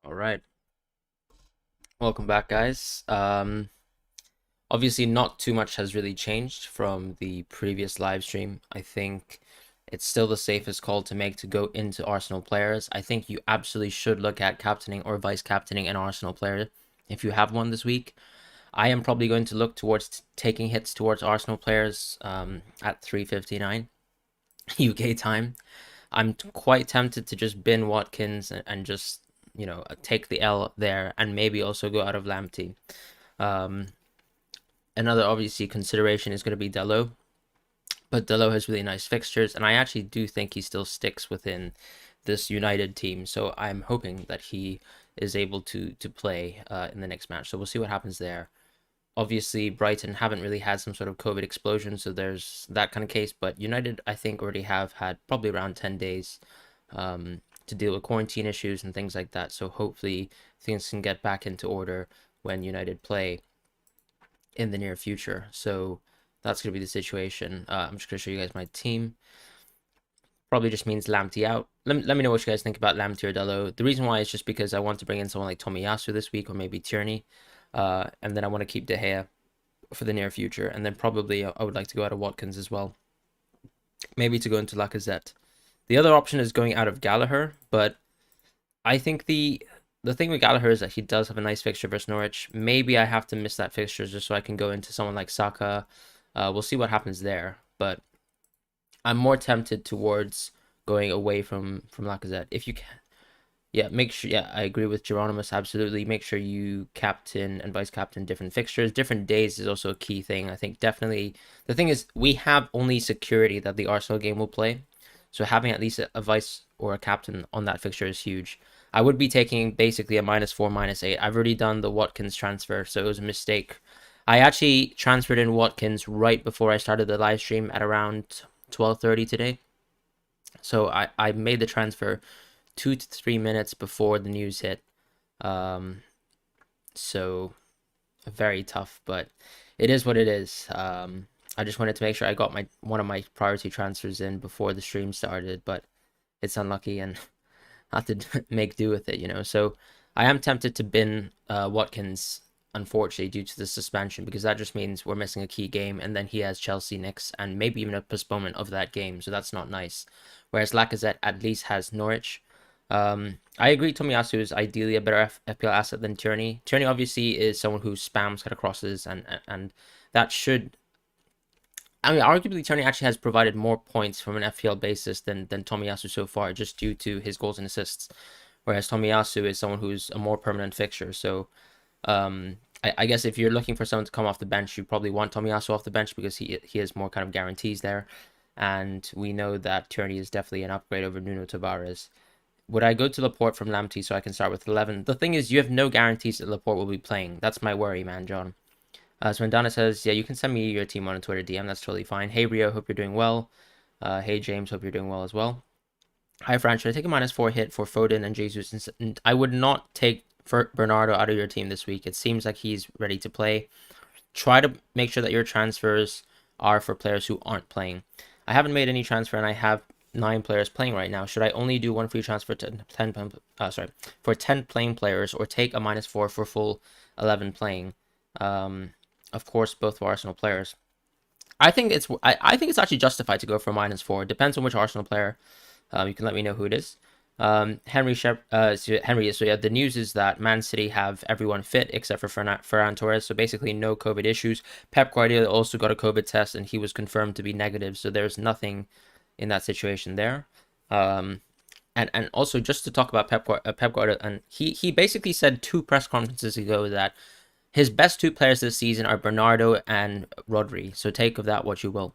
All right. Welcome back, guys. Obviously, not too much has really changed from the previous live stream. I think it's still the safest call to make to go into Arsenal players. I think you absolutely should look at captaining or vice captaining an Arsenal player if you have one this week. I am probably going to look towards taking hits towards Arsenal players at 3:59 UK time. I'm quite tempted to just bin Watkins and just take the L there and maybe also go out of Lamptey. Um, Another obviously consideration is going to be Dello, but Dello has really nice fixtures, and I actually do think he still sticks within this United team. So I'm hoping that he is able to play in the next match. So we'll see what happens there. Obviously, Brighton haven't really had some sort of COVID explosion, so there's that kind of case. But United, I think, already have had probably around 10 days to deal with quarantine issues and things like that. So hopefully things can get back into order when United play in the near future. So that's going to be the situation. I'm just going to show you guys my team. Probably just means Lamptey out. Let me know what you guys think about Lamptey or Dello. The reason why is just because I want to bring in someone like Tomiyasu this week or maybe Tierney. And then I want to keep De Gea for the near future. And then probably I would like to go out of Watkins as well. Maybe to go into Lacazette. The other option is going out of Gallagher, but I think the thing with Gallagher is that he does have a nice fixture versus Norwich. Maybe I have to miss that fixture just so I can go into someone like Saka. We'll see what happens there, but I'm more tempted towards going away from Lacazette if you can. Yeah, make sure. Yeah, I agree with Geronimus. Absolutely, make sure you captain and vice captain different fixtures. Different days is also a key thing. I think definitely the thing is we have only security that the Arsenal game will play, so having at least a vice or a captain on that fixture is huge. I would be taking basically a -4, -8. I've already done the Watkins transfer, so it was a mistake. I actually transferred in Watkins right before I started the live stream at around 12:30 today. So I made the transfer 2 to 3 minutes before the news hit. Um, so very tough, but it is what it is. I just wanted to make sure I got one of my priority transfers in before the stream started, but it's unlucky and I have to make do with it. So I am tempted to bin Watkins, unfortunately, due to the suspension, because that just means we're missing a key game, and then he has Chelsea next, and maybe even a postponement of that game, so that's not nice. Whereas Lacazette at least has Norwich. I agree Tomiyasu is ideally a better FPL asset than Tierney. Tierney obviously is someone who spams cut crosses, and that should... I mean, arguably, Tierney actually has provided more points from an FPL basis than Tomiyasu so far, just due to his goals and assists. Whereas Tomiyasu is someone who's a more permanent fixture. So, I guess if you're looking for someone to come off the bench, you probably want Tomiyasu off the bench because he has more kind of guarantees there. And we know that Tierney is definitely an upgrade over Nuno Tavares. Would I go to Laporte from Lamptey so I can start with 11? The thing is, you have no guarantees that Laporte will be playing. That's my worry, man, John. So when Donna says, yeah, you can send me your team on a Twitter DM. That's totally fine. Hey, Rio, hope you're doing well. Hey, James, hope you're doing well as well. Hi, Fran, should I take a -4 hit for Foden and Jesus? And I would not take Bernardo out of your team this week. It seems like he's ready to play. Try to make sure that your transfers are for players who aren't playing. I haven't made any transfer, and I have 9 players playing right now. Should I only do one free transfer to 10 playing players, or take a -4 for full 11 playing? Of course, both for Arsenal players. I think it's actually justified to go for a -4. It depends on which Arsenal player. You can let me know who it is. Henry. So yeah, the news is that Man City have everyone fit except for Ferran Torres. So basically, no COVID issues. Pep Guardiola also got a COVID test, and he was confirmed to be negative. So there's nothing in that situation there. And also just to talk about Pep Guardiola, and he basically said 2 press conferences ago that his best 2 players this season are Bernardo and Rodri. So take of that what you will.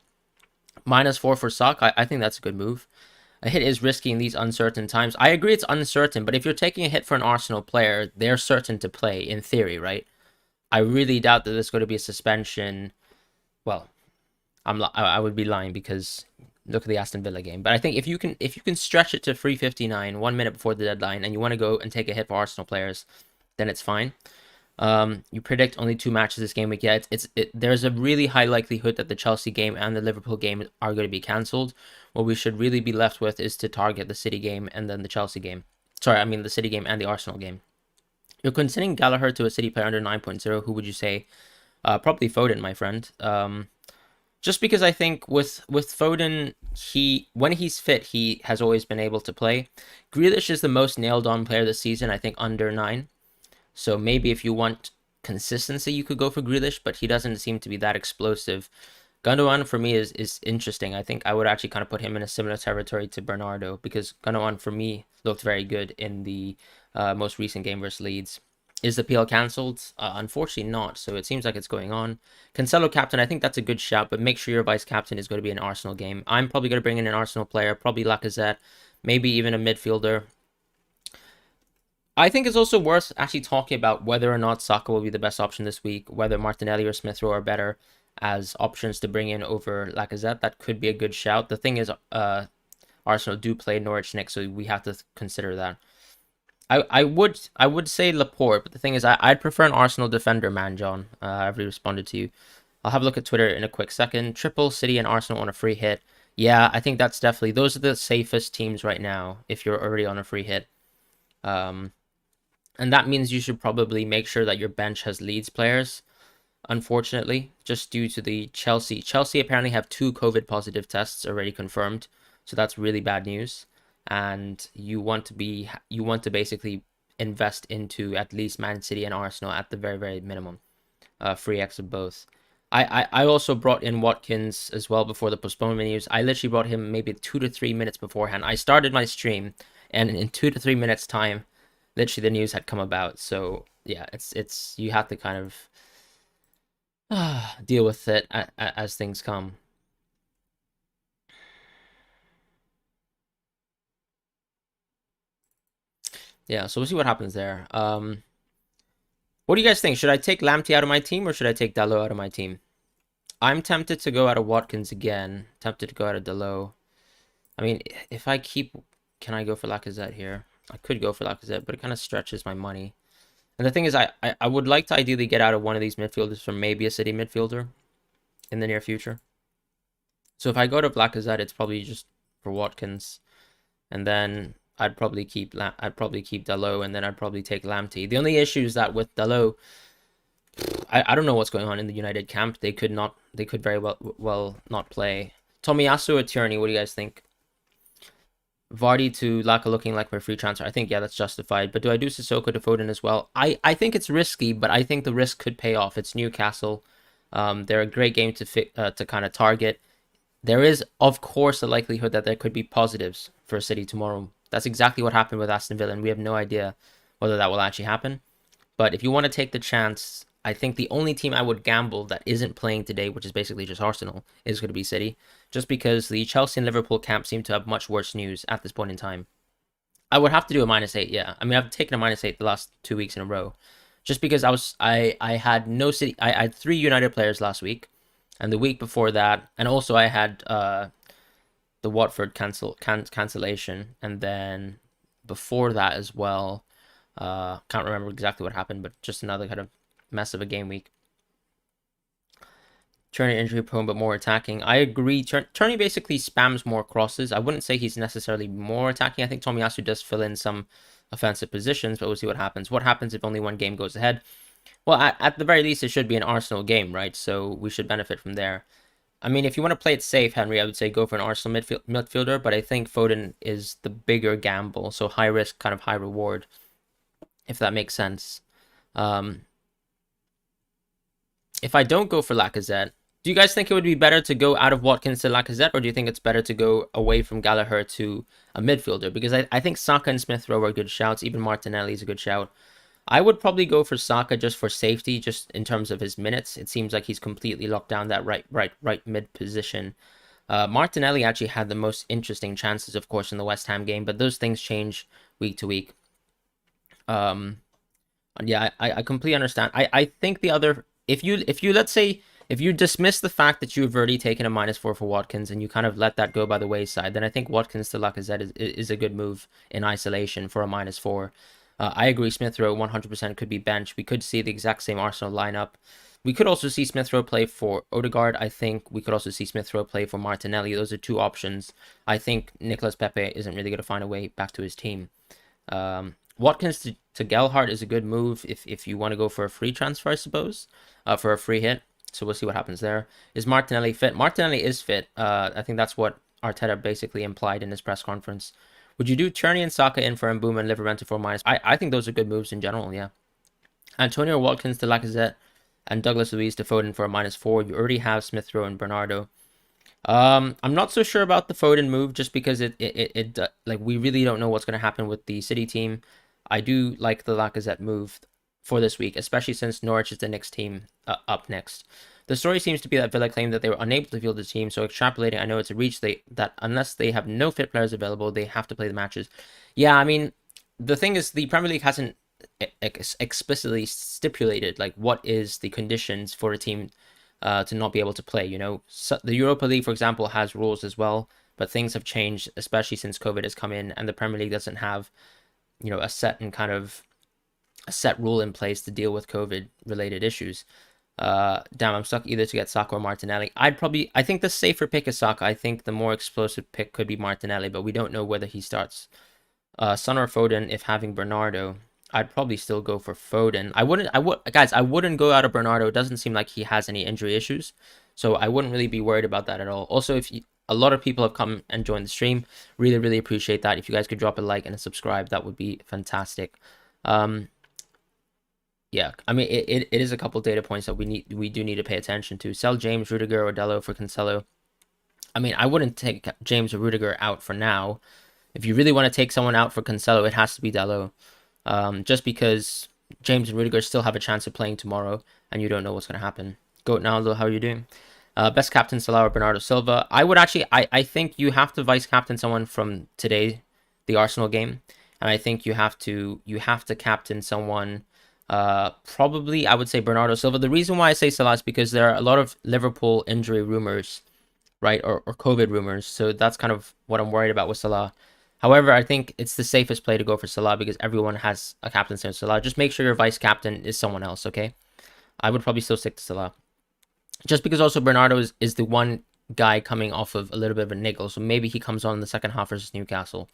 -4 for Saka, I think that's a good move. A hit is risky in these uncertain times. I agree it's uncertain, but if you're taking a hit for an Arsenal player, they're certain to play, in theory, right? I really doubt that there's going to be a suspension. Well, I would be lying because look at the Aston Villa game. But I think if you can stretch it to 3:59, 1 minute before the deadline, and you want to go and take a hit for Arsenal players, then it's fine. You predict only 2 matches this game week. Yeah, there's a really high likelihood that the Chelsea game and the Liverpool game are going to be cancelled. What we should really be left with is to target the City game and then the Chelsea game. Sorry, I mean the City game and the Arsenal game. You're considering Gallagher to a City player under 9.0. Who would you say? Probably Foden, my friend. Just because I think with Foden, when he's fit, he has always been able to play. Grealish is the most nailed on player this season, I think under 9. So maybe if you want consistency, you could go for Grealish, but he doesn't seem to be that explosive. Gundogan for me is interesting. I think I would actually kind of put him in a similar territory to Bernardo, because Gundogan for me looked very good in the most recent game versus Leeds. Is the PL cancelled? Unfortunately not, so it seems like it's going on. Cancelo captain, I think that's a good shout, but make sure your vice captain is going to be an Arsenal game. I'm probably going to bring in an Arsenal player, probably Lacazette, maybe even a midfielder. I think it's also worth actually talking about whether or not Saka will be the best option this week, whether Martinelli or Smith Rowe are better as options to bring in over Lacazette. That could be a good shout. The thing is, Arsenal do play Norwich next, so we have to consider that. I would say Laporte, but the thing is, I'd prefer an Arsenal defender, man, John. I've already responded to you. I'll have a look at Twitter in a quick second. Triple City and Arsenal on a free hit. Yeah, I think that's definitely, those are the safest teams right now if you're already on a free hit. And that means you should probably make sure that your bench has Leeds players, unfortunately, just due to the Chelsea. Chelsea apparently have 2 COVID positive tests already confirmed, so that's really bad news. And you want to basically invest into at least Man City and Arsenal at the very, very minimum. Free X of both. I also brought in Watkins as well before the postponement news. I literally brought him maybe 2 to 3 minutes beforehand. I started my stream, and in 2 to 3 minutes time, literally the news had come about. So yeah, it's you have to kind of deal with it as things come. Yeah, so we'll see what happens there. What do you guys think? Should I take Lamptey out of my team or should I take Dalot out of my team? I'm tempted to go out of Watkins again. Tempted to go out of Dalot. I mean, if I keep, can I go for Lacazette here? I could go for Lacazette, but it kind of stretches my money. And the thing is, I would like to ideally get out of one of these midfielders from maybe a City midfielder in the near future. So if I go to Lacazette, it's probably just for Watkins, and then I'd probably keep Dalot, and then I'd probably take Lamptey. The only issue is that with Dalot, I don't know what's going on in the United camp. They could very well not play. Tomiyasu or Tierney, what do you guys think? Vardy to Laka looking like my free transfer. I think, yeah, that's justified. But do I do Sissoko to Foden as well? I think it's risky, but I think the risk could pay off. It's Newcastle. They're a great game to kind of target. There is, of course, a likelihood that there could be positives for City tomorrow. That's exactly what happened with Aston Villa, and we have no idea whether that will actually happen. But if you want to take the chance, I think the only team I would gamble that isn't playing today, which is basically just Arsenal, is going to be City. Just because the Chelsea and Liverpool camp seem to have much worse news at this point in time. I would have to do a -8, yeah. I mean, I've taken a -8 the last 2 weeks in a row. Just because I had no City, I had 3 United players last week. And the week before that, and also I had the Watford cancellation. And then before that as well, can't remember exactly what happened, but just another kind of mess of a game week. Tierney injury prone but more attacking. I agree. Tierney basically spams more crosses. I wouldn't say he's necessarily more attacking. I think Tomiyasu does fill in some offensive positions, but we'll see what happens. What happens if only one game goes ahead? Well, at the very least, it should be an Arsenal game, right? So we should benefit from there. I mean, if you want to play it safe, Henry, I would say go for an Arsenal midfielder, but I think Foden is the bigger gamble. So high risk, kind of high reward, if that makes sense. If I don't go for Lacazette, do you guys think it would be better to go out of Watkins to Lacazette, or do you think it's better to go away from Gallagher to a midfielder? Because I think Saka and Smith Rowe are good shouts. Even Martinelli is a good shout. I would probably go for Saka just for safety, just in terms of his minutes. It seems like he's completely locked down that right mid position. Martinelli actually had the most interesting chances, of course, in the West Ham game, but those things change week to week. Yeah, I completely understand. I think the other, if you let's say, if you dismiss the fact that you've already taken a -4 for Watkins and you kind of let that go by the wayside, then I think Watkins to Lacazette is a good move in isolation for a -4. I agree, Smith Rowe 100% could be benched. We could see the exact same Arsenal lineup. We could also see Smith Rowe play for Odegaard. I think we could also see Smith Rowe play for Martinelli. Those are 2 options. I think Nicolas Pepe isn't really going to find a way back to his team. Watkins to to Gelhardt is a good move if you want to go for a free transfer, I suppose, for a free hit. So we'll see what happens there. Is Martinelli fit? Martinelli is fit. I think that's what Arteta basically implied in his press conference. Would you do Tierney and Saka in for Mbeumo and Livermore for minus? I think those are good moves in general, yeah. Antonio Watkins to Lacazette and Douglas Luiz to Foden for a -4. You already have Smith Rowe and Bernardo. I'm not so sure about the Foden move just because it like we really don't know what's going to happen with the City team. I do like the Lacazette move for this week, especially since Norwich is the next team up next. The story seems to be that Villa claimed that they were unable to field the team, so extrapolating, I know it's a reach that unless they have no fit players available, they have to play the matches. Yeah, I mean, the thing is, the Premier League hasn't explicitly stipulated like what is the conditions for a team to not be able to play. You know, so the Europa League, for example, has rules as well, but things have changed, especially since COVID has come in, and the Premier League doesn't have, you know, a set rule in place to deal with COVID related issues. Damn, I'm stuck either to get Saka or Martinelli. I think the safer pick is Saka. I think the more explosive pick could be Martinelli, but we don't know whether he starts. Son or Foden if having Bernardo. I'd probably still go for Foden. I wouldn't go out of Bernardo. It doesn't seem like he has any injury issues, so I wouldn't really be worried about that at all. Also, a lot of people have come and joined the stream, really appreciate that. If you guys could drop a like and a subscribe, that would be fantastic. Yeah, I mean, it is a couple data points that we do need to pay attention to. Sell James, Rudiger, or Dello for Cancelo. I mean, I wouldn't take James or Rudiger out for now. If you really want to take someone out for Cancelo, it has to be Dello. Just because James and Rudiger still have a chance of playing tomorrow, and you don't know what's going to happen. Goat Ronaldo, how are you doing? Best captain, Salah or Bernardo Silva? I would actually, I think you have to vice captain someone from today, the Arsenal game, and I think you have to captain someone. Probably I would say Bernardo Silva. The reason why I say Salah is because there are a lot of Liverpool injury rumors, right, or COVID rumors. So that's kind of what I'm worried about with Salah. However, I think it's the safest play to go for Salah because everyone has a captaincy on Salah. Just make sure your vice captain is someone else, okay? I would probably still stick to Salah. Just because also Bernardo is the one guy coming off of a little bit of a niggle, so maybe he comes on in the second half versus Newcastle.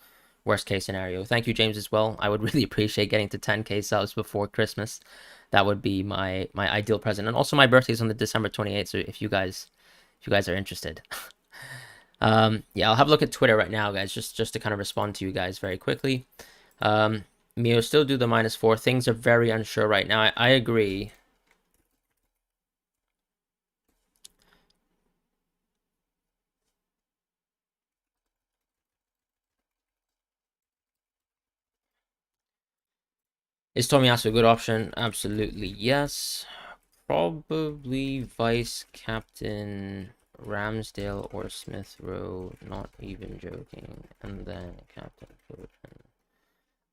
Worst case scenario. Thank you, James, as well. I would really appreciate getting to 10k subs before Christmas. That would be my ideal present. And also my birthday is on the December 28th, so if you guys are interested. Yeah, I'll have a look at Twitter right now, guys, just to kind of respond to you guys very quickly. Mio, still do the -4. Things are very unsure right now. I agree. Is Tomiyasu a good option? Absolutely, yes. Probably vice captain Ramsdale or Smith Rowe, not even joking, and then captain Foden.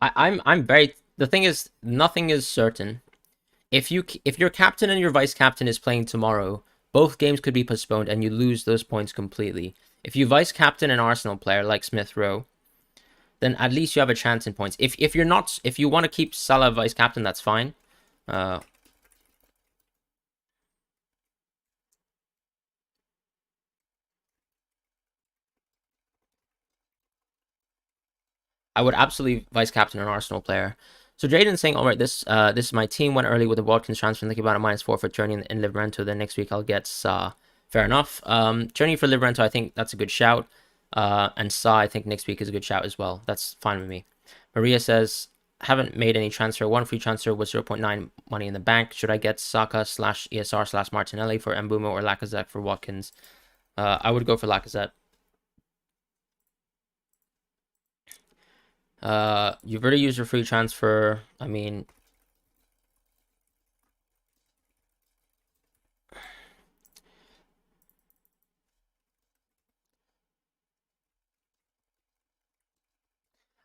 I'm very. The thing is, nothing is certain. If your captain and your vice captain is playing tomorrow, both games could be postponed, and you lose those points completely. If you vice captain an Arsenal player like Smith Rowe, then at least you have a chance in points. If you want to keep Salah vice captain, that's fine. I would absolutely vice captain an Arsenal player. So Jaden's saying, all right, this is my team. Went early with the Watkins transfer and thinking about a -4 for Tierney in Livermore. Then next week I'll get Sa. Fair enough. Tierney for Livermore, I think that's a good shout. And Sa, I think next week is a good shout as well. That's fine with me. Maria says, haven't made any transfer. One free transfer was 0.9 money in the bank. Should I get Saka /ESR /Martinelli for Mbeumo or Lacazette for Watkins? I would go for Lacazette. You've already used your free transfer. I mean,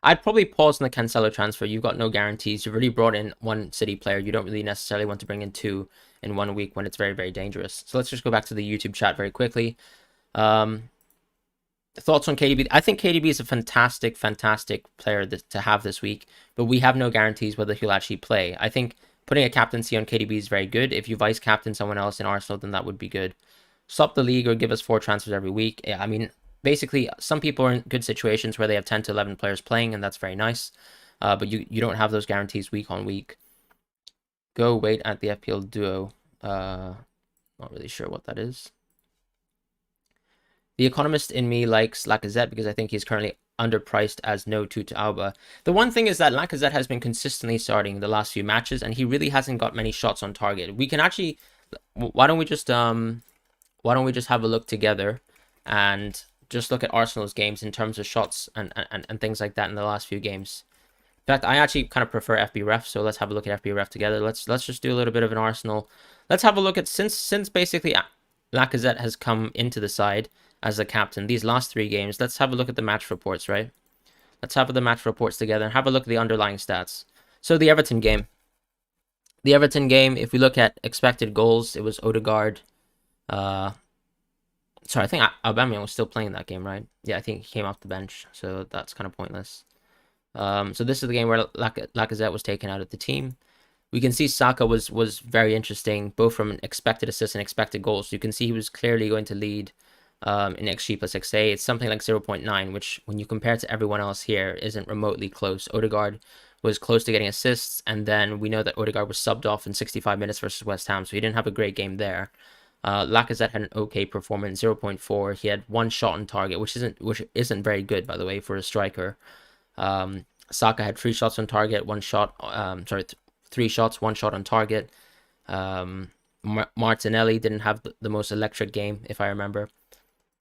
I'd probably pause on the Cancelo transfer. You've got no guarantees. You've already brought in one City player. You don't really necessarily want to bring in two in 1 week when it's very dangerous. So let's just go back to the YouTube chat very quickly. Thoughts on KDB? I think KDB is a fantastic player to have this week, but we have no guarantees whether he'll actually play. I think putting a captaincy on KDB is very good. If you vice captain someone else in Arsenal, then that would be good. Stop the league or give us 4 transfers every week. I mean, basically, some people are in good situations where they have 10 to 11 players playing, and that's very nice. but you don't have those guarantees week on week. Go wait at the FPL duo. Not really sure what that is. The economist in me likes Lacazette because I think he's currently underpriced as no 2 to Alba. The one thing is that Lacazette has been consistently starting the last few matches, and he really hasn't got many shots on target. We can actually, why don't we just have a look together and just look at Arsenal's games in terms of shots and things like that in the last few games. In fact, I actually kind of prefer FBref, so let's have a look at FBref together. Let's just do a little bit of an Arsenal. Let's have a look at since basically Lacazette has come into the side as the captain these last 3 games. Let's have a look at the match reports, right? Let's have the match reports together and have a look at the underlying stats. So the Everton game. If we look at expected goals, it was Odegaard. Sorry, I think Aubameyang was still playing that game, right? Yeah, I think he came off the bench, so that's kind of pointless. So this is the game where Lacazette was taken out of the team. We can see Saka was very interesting, both from an expected assist and expected goals. So you can see he was clearly going to lead in XG plus XA. It's something like 0.9, which when you compare it to everyone else here, isn't remotely close. Odegaard was close to getting assists, and then we know that Odegaard was subbed off in 65 minutes versus West Ham, so he didn't have a great game there. Lacazette had an okay performance, 0.4. He had 1 shot on target, which isn't very good, by the way, for a striker. Saka had 3 shots on target, 1 shot. 3 shots, 1 shot on target. Martinelli didn't have the most electric game, if I remember.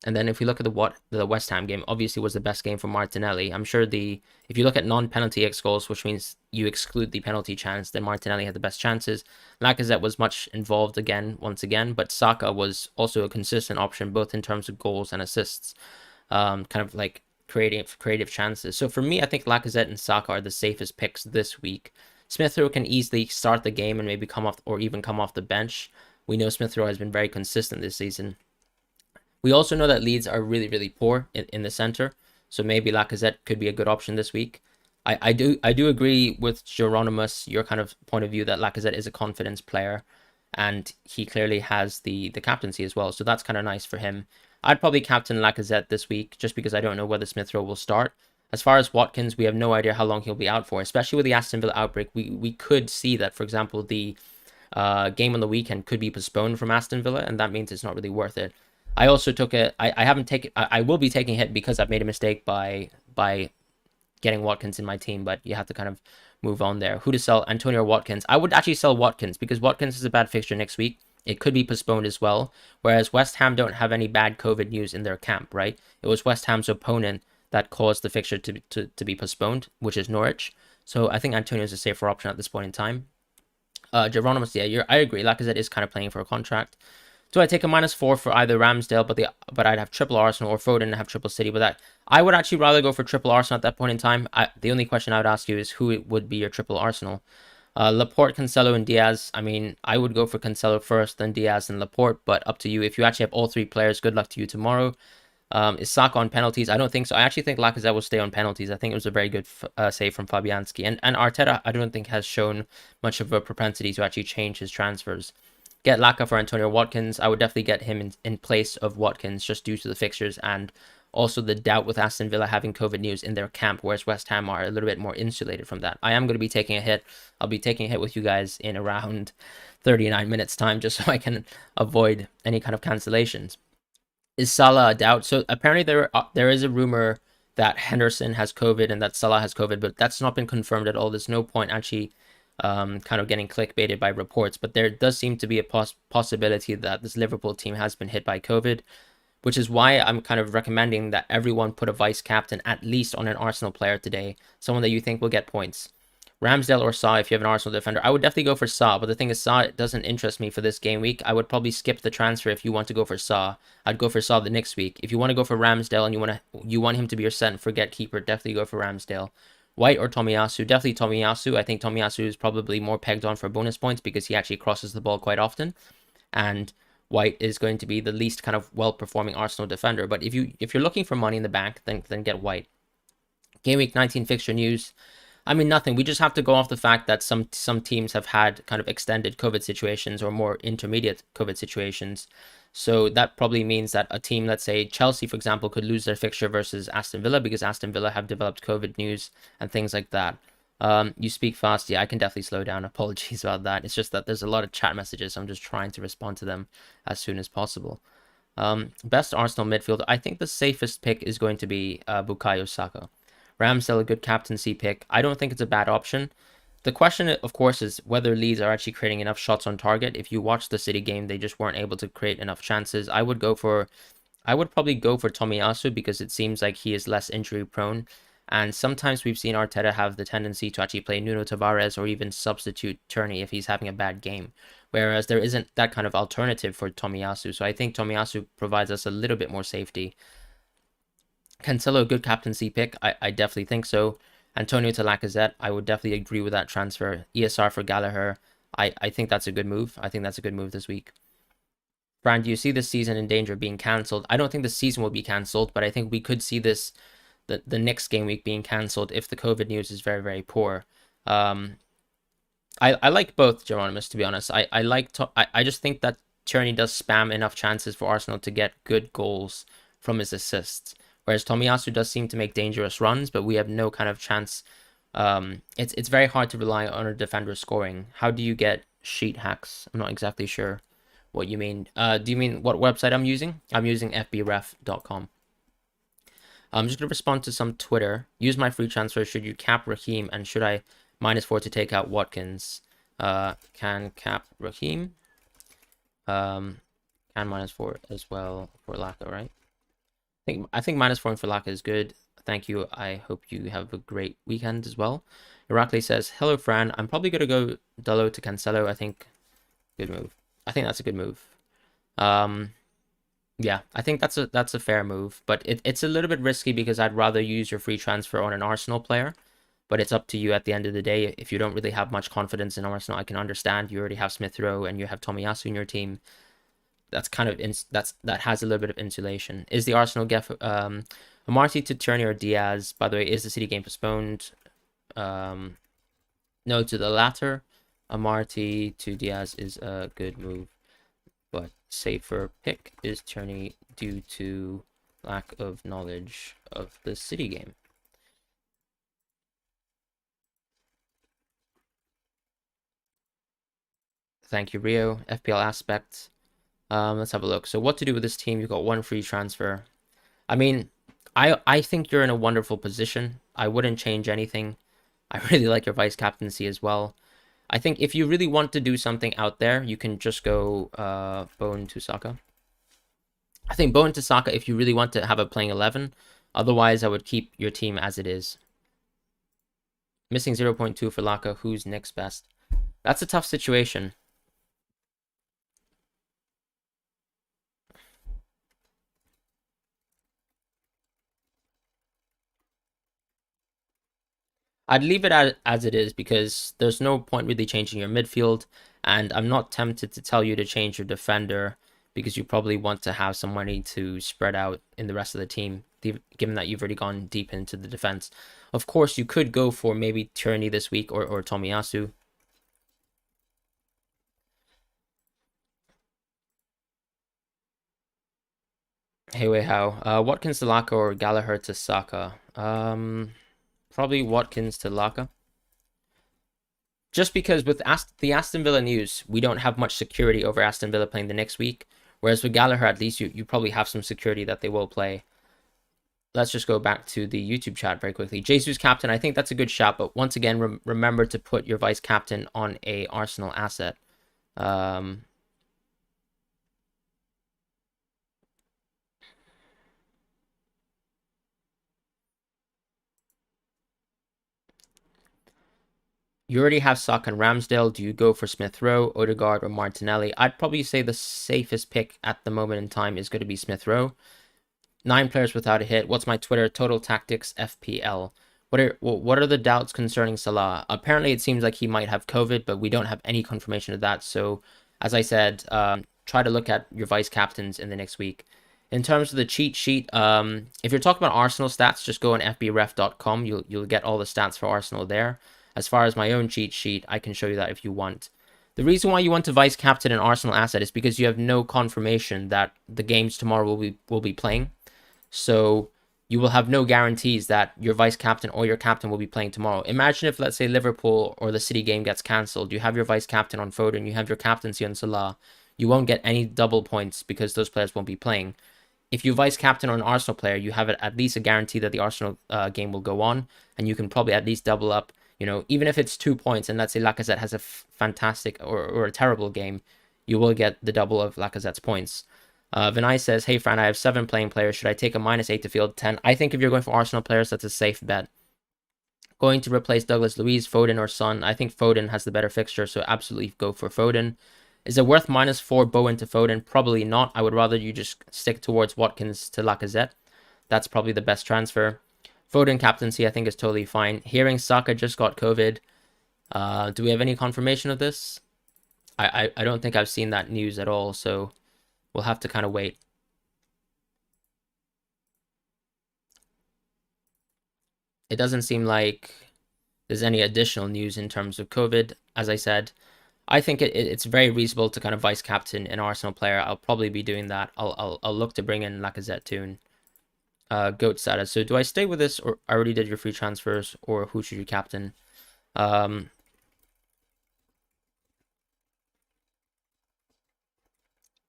And then if we look at the West Ham game, obviously was the best game for Martinelli. I'm sure if you look at non-penalty X goals, which means you exclude the penalty chance, then Martinelli had the best chances. Lacazette was much involved once again, but Saka was also a consistent option, both in terms of goals and assists, kind of like creative chances. So for me, I think Lacazette and Saka are the safest picks this week. Smith Rowe can easily start the game and maybe come off the bench. We know Smith Rowe has been very consistent this season. We also know that Leeds are really, really poor in the center, so maybe Lacazette could be a good option this week. I do agree with Geronimus, your kind of point of view that Lacazette is a confidence player, and he clearly has the captaincy as well, so that's kind of nice for him. I'd probably captain Lacazette this week just because I don't know whether Smith Rowe will start. As far as Watkins, we have no idea how long he'll be out for, especially with the Aston Villa outbreak. We could see that, for example, the game on the weekend could be postponed from Aston Villa, and that means it's not really worth it. I also took I will be taking a hit because I've made a mistake by getting Watkins in my team, but you have to kind of move on there. Who to sell? Antonio or Watkins? I would actually sell Watkins because Watkins is a bad fixture next week. It could be postponed as well, whereas West Ham don't have any bad COVID news in their camp, right? It was West Ham's opponent that caused the fixture to be postponed, which is Norwich. So I think Antonio is a safer option at this point in time. Geronimus, yeah, I agree. Lacazette is kind of playing for a contract. Do I take a -4 for either Ramsdale, but I'd have triple Arsenal, or Foden and have triple City? But I would actually rather go for triple Arsenal at that point in time. The only question I would ask you is who would be your triple Arsenal? Laporte, Cancelo, and Diaz. I mean, I would go for Cancelo first, then Diaz and Laporte, but up to you. If you actually have all 3 players, good luck to you tomorrow. Is Saka on penalties? I don't think so. I actually think Lacazette will stay on penalties. I think it was a very good save from Fabianski. And Arteta, I don't think has shown much of a propensity to actually change his transfers. Get Laka for Antonio Watkins. I would definitely get him in place of Watkins just due to the fixtures and also the doubt with Aston Villa having COVID news in their camp, whereas West Ham are a little bit more insulated from that. I am going to be taking a hit. I'll be taking a hit with you guys in around 39 minutes time just so I can avoid any kind of cancellations. Is Salah a doubt? So apparently there is a rumor that Henderson has COVID and that Salah has COVID, but that's not been confirmed at all. There's no point actually kind of getting clickbaited by reports, but there does seem to be a possibility that this Liverpool team has been hit by COVID, which is why I'm kind of recommending that everyone put a vice captain at least on an Arsenal player today, someone that you think will get points. Ramsdale or Saw if you have an Arsenal defender. I would definitely go for Saw, but the thing is Saw doesn't interest me for this game week. I would probably skip the transfer if you want to go for Saw. I'd go for Saw the next week. If you want to go for Ramsdale and you want him to be your set and forget keeper, definitely go for Ramsdale. White or Tomiyasu? Definitely Tomiyasu. I think Tomiyasu is probably more pegged on for bonus points because he actually crosses the ball quite often. And White is going to be the least kind of well-performing Arsenal defender. But if you're looking for money in the bank, then get White. Gameweek 19 fixture news. I mean, nothing. We just have to go off the fact that some teams have had kind of extended COVID situations or more intermediate COVID situations. So that probably means that a team, let's say Chelsea, for example, could lose their fixture versus Aston Villa because Aston Villa have developed COVID news and things like that. You speak fast. Yeah, I can definitely slow down. Apologies about that. It's just that there's a lot of chat messages, so I'm just trying to respond to them as soon as possible. Best Arsenal midfielder. I think the safest pick is going to be Bukayo Saka. Ramsdale, a good captaincy pick. I don't think it's a bad option. The question, of course, is whether Leeds are actually creating enough shots on target. If you watch the City game, they just weren't able to create enough chances. I would probably go for Tomiyasu because it seems like he is less injury prone. And sometimes we've seen Arteta have the tendency to actually play Nuno Tavares or even substitute Tierney if he's having a bad game. Whereas there isn't that kind of alternative for Tomiyasu. So I think Tomiyasu provides us a little bit more safety. Cancelo, a good captaincy pick. I definitely think so. Antonio to Lacazette, I would definitely agree with that transfer. ESR for Gallagher, I think that's a good move. I think that's a good move this week. Fran, do you see this season in danger of being cancelled? I don't think the season will be cancelled, but I think we could see this the next game week being cancelled if the COVID news is very, very poor. I like both, Geronimus, to be honest. I just think that Tierney does spam enough chances for Arsenal to get good goals from his assists. Whereas Tomiyasu does seem to make dangerous runs, but we have no kind of chance. It's very hard to rely on a defender scoring. How do you get sheet hacks? I'm not exactly sure what you mean. Do you mean what website I'm using? I'm using fbref.com. I'm just going to respond to some Twitter. Use my free transfer. Should you cap Raheem? And should I -4 to take out Watkins? Can cap Raheem. Can -4 as well for Laka, right? I think -4 for Laka is good. Thank you. I hope you have a great weekend as well. Irakli says, hello, Fran. I'm probably going to go Dalot to Cancelo. I think good move. I think that's a good move. Yeah, I think that's a fair move, but it's a little bit risky because I'd rather use your free transfer on an Arsenal player, but it's up to you at the end of the day. If you don't really have much confidence in Arsenal, I can understand. You already have Smith Rowe and you have Tomiyasu in your team. That's kind of that has a little bit of insulation. Is the Arsenal get Amartey to Tierney or Diaz? By the way, is the City game postponed? No, to the latter. Amartey to Diaz is a good move, but safer pick is Tierney due to lack of knowledge of the City game. Thank you, Rio. FPL aspect. Let's have a look. So what to do with this team? You've got one free transfer. I mean, I think you're in a wonderful position. I wouldn't change anything. I really like your vice captaincy as well. I think if you really want to do something out there, you can just go Bowen to Saka. I think Bowen to Saka if you really want to have a playing 11. Otherwise, I would keep your team as it is. Missing 0.2 for Laka. Who's next best? That's a tough situation. I'd leave it as it is because there's no point really changing your midfield, and I'm not tempted to tell you to change your defender because you probably want to have some money to spread out in the rest of the team, given that you've already gone deep into the defense. Of course, you could go for maybe Tierney this week or Tomiyasu. Hey, wait, how? Watkins to Laka or Gallagher to Saka? Probably Watkins to Laka. Just because with the Aston Villa news, we don't have much security over Aston Villa playing the next week. Whereas with Gallagher, at least you probably have some security that they will play. Let's just go back to the YouTube chat very quickly. Jesus captain, I think that's a good shot. But once again, remember to put your vice captain on a Arsenal asset. You already have Saka and Ramsdale. Do you go for Smith Rowe, Odegaard, or Martinelli? I'd probably say the safest pick at the moment in time is going to be Smith Rowe. 9 players without a hit. What's my Twitter? Total Tactics FPL. What are the doubts concerning Salah? Apparently, it seems like he might have COVID, but we don't have any confirmation of that. So, as I said, try to look at your vice captains in the next week. In terms of the cheat sheet, if you're talking about Arsenal stats, just go on fbref.com. You'll get all the stats for Arsenal there. As far as my own cheat sheet, I can show you that if you want. The reason why you want to vice captain an Arsenal asset is because you have no confirmation that the games tomorrow will be playing. So you will have no guarantees that your vice captain or your captain will be playing tomorrow. Imagine if, let's say, Liverpool or the City game gets cancelled. You have your vice captain on Foden, you have your captaincy on Salah. You won't get any double points because those players won't be playing. If you vice captain on an Arsenal player, you have at least a guarantee that the Arsenal game will go on, and you can probably at least double up. You know, even if it's 2 points, and let's say Lacazette has a fantastic or a terrible game, you will get the double of Lacazette's points. Vinay says, "Hey Fran, I have 7 playing players. Should I take a -8 to field 10? I think if you're going for Arsenal players, that's a safe bet. Going to replace Douglas Luiz, Foden, or Son. I think Foden has the better fixture, so absolutely go for Foden. Is it worth -4 Bowen to Foden? Probably not. I would rather you just stick towards Watkins to Lacazette. That's probably the best transfer. Foden captaincy, I think, is totally fine. Hearing Saka just got COVID. Do we have any confirmation of this? I don't think I've seen that news at all, so we'll have to kind of wait. It doesn't seem like there's any additional news in terms of COVID. As I said, I think it's very reasonable to kind of vice captain an Arsenal player. I'll probably be doing that. I'll look to bring in Lacazette too. GOAT status. So do I stay with this, or I already did your free transfers, or who should you captain?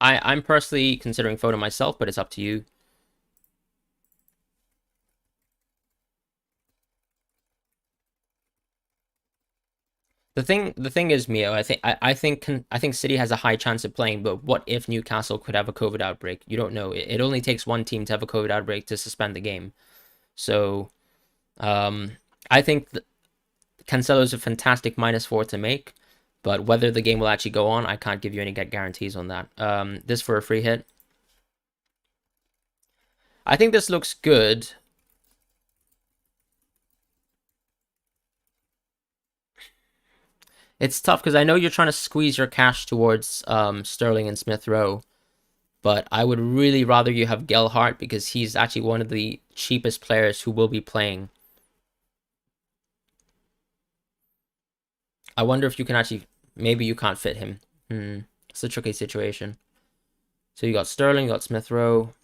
I'm personally considering Foden myself, but it's up to you. The thing is, Mio, I think City has a high chance of playing, but what if Newcastle could have a COVID outbreak? You don't know. It only takes one team to have a COVID outbreak to suspend the game. So, I think Cancelo is a fantastic -4 to make, but whether the game will actually go on, I can't give you any guarantees on that. This for a free hit. I think this looks good. It's tough because I know you're trying to squeeze your cash towards Sterling and Smith Rowe, but I would really rather you have Gelhardt because he's actually one of the cheapest players who will be playing. I wonder if you can actually, maybe you can't fit him. It's a tricky situation. So you got Sterling, you got Smith Rowe.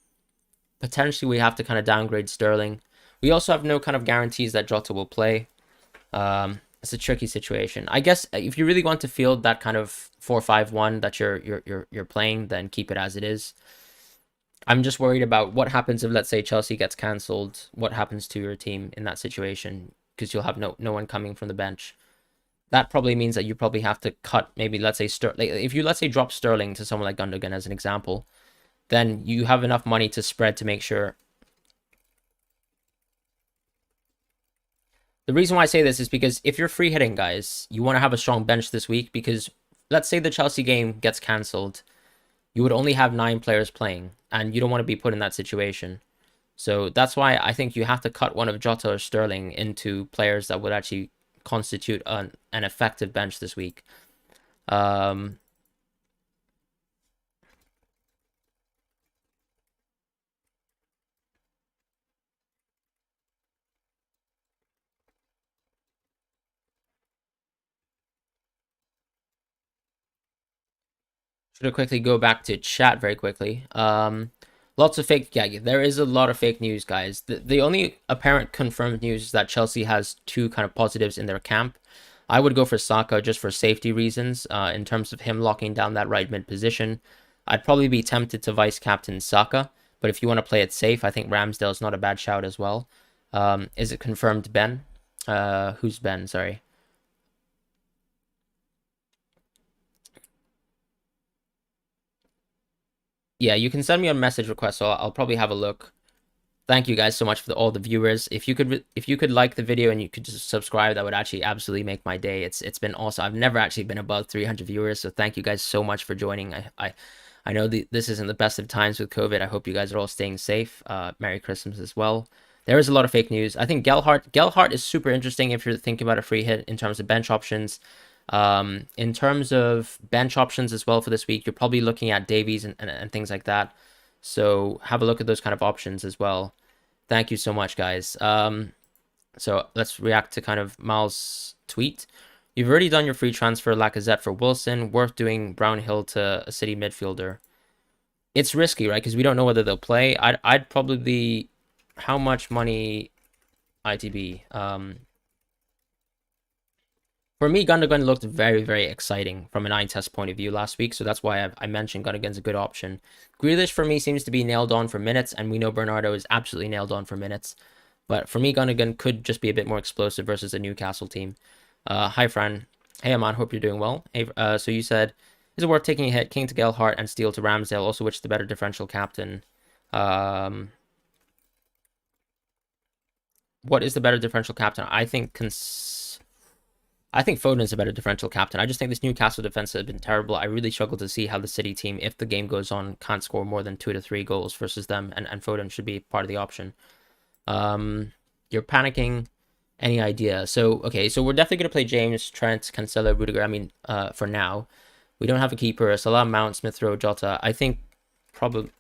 Potentially we have to kind of downgrade Sterling. We also have no kind of guarantees that Jota will play. It's a tricky situation. I guess if you really want to field that kind of 4-5-1 that you're playing, then keep it as it is. I'm just worried about what happens if, let's say, Chelsea gets cancelled. What happens to your team in that situation? Because you'll have no one coming from the bench. That probably means that you probably have to cut, maybe, let's say, if you, let's say, drop Sterling to someone like Gundogan as an example, then you have enough money to spread to make sure. The reason why I say this is because if you're free hitting, guys, you want to have a strong bench this week because let's say the Chelsea game gets cancelled, you would only have 9 players playing, and you don't want to be put in that situation. So that's why I think you have to cut one of Jota or Sterling into players that would actually constitute an effective bench this week. Should I quickly go back to chat very quickly? Lots of fake. Yeah, there is a lot of fake news, guys. The only apparent confirmed news is that Chelsea has 2 kind of positives in their camp. I would go for Saka just for safety reasons. In terms of him locking down that right mid position, I'd probably be tempted to vice captain Saka. But if you want to play it safe, I think Ramsdale is not a bad shout as well. Is it confirmed, Ben? Who's Ben? Sorry. Yeah, you can send me a message request, so I'll probably have a look. Thank you guys so much for all the viewers. If you could like the video and you could just subscribe, that would actually absolutely make my day. It's been awesome. I've never actually been above 300 viewers, so thank you guys so much for joining. I know this isn't the best of times with COVID. I hope you guys are all staying safe. Merry Christmas as well. There is a lot of fake news. I think Gelhardt is super interesting if you're thinking about a free hit in terms of bench options. In terms of bench options as well for this week, you're probably looking at Davies and things like that. So have a look at those kind of options as well. Thank you so much, guys. So let's react to kind of Mal's tweet. You've already done your free transfer Lacazette for Wilson. Worth doing Brownhill to a City midfielder. It's risky, right? Because we don't know whether they'll play. I'd probably how much money ITB? For me, Gundogan looked very, very exciting from an eye test point of view last week, so that's why I mentioned Gundogan's a good option. Grealish for me seems to be nailed on for minutes, and we know Bernardo is absolutely nailed on for minutes. But for me, Gundogan could just be a bit more explosive versus a Newcastle team. Hi, Fran. Hey, Aman. Hope you're doing well. Hey, so you said, is it worth taking a hit? King to Gelhardt and Steele to Ramsdale. Also, which is the better differential captain? What is the better differential captain? I think Foden's a better differential captain. I just think this Newcastle defense has been terrible. I really struggle to see how the City team, if the game goes on, can't score more than 2 to 3 goals versus them, and Foden should be part of the option. You're panicking. Any idea? So, okay, so we're definitely going to play James, Trent, Cancelo, Rudiger. I mean, for now. We don't have a keeper. Salah, Mount, Smith Rowe, Jota. I think probably...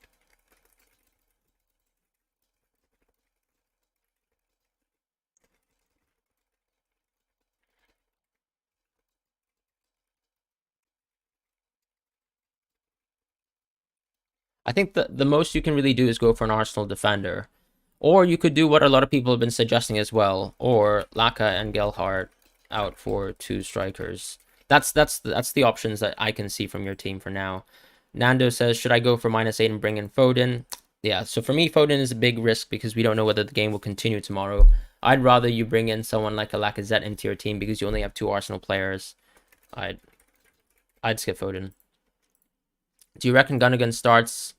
I think the most you can really do is go for an Arsenal defender. Or you could do what a lot of people have been suggesting as well. Or Laka and Gelhardt out for 2 strikers. That's the options that I can see from your team for now. Nando says, should I go for -8 and bring in Foden? Yeah, so for me, Foden is a big risk because we don't know whether the game will continue tomorrow. I'd rather you bring in someone like a Lacazette into your team because you only have 2 Arsenal players. I'd skip Foden. Do you reckon Gundogan starts?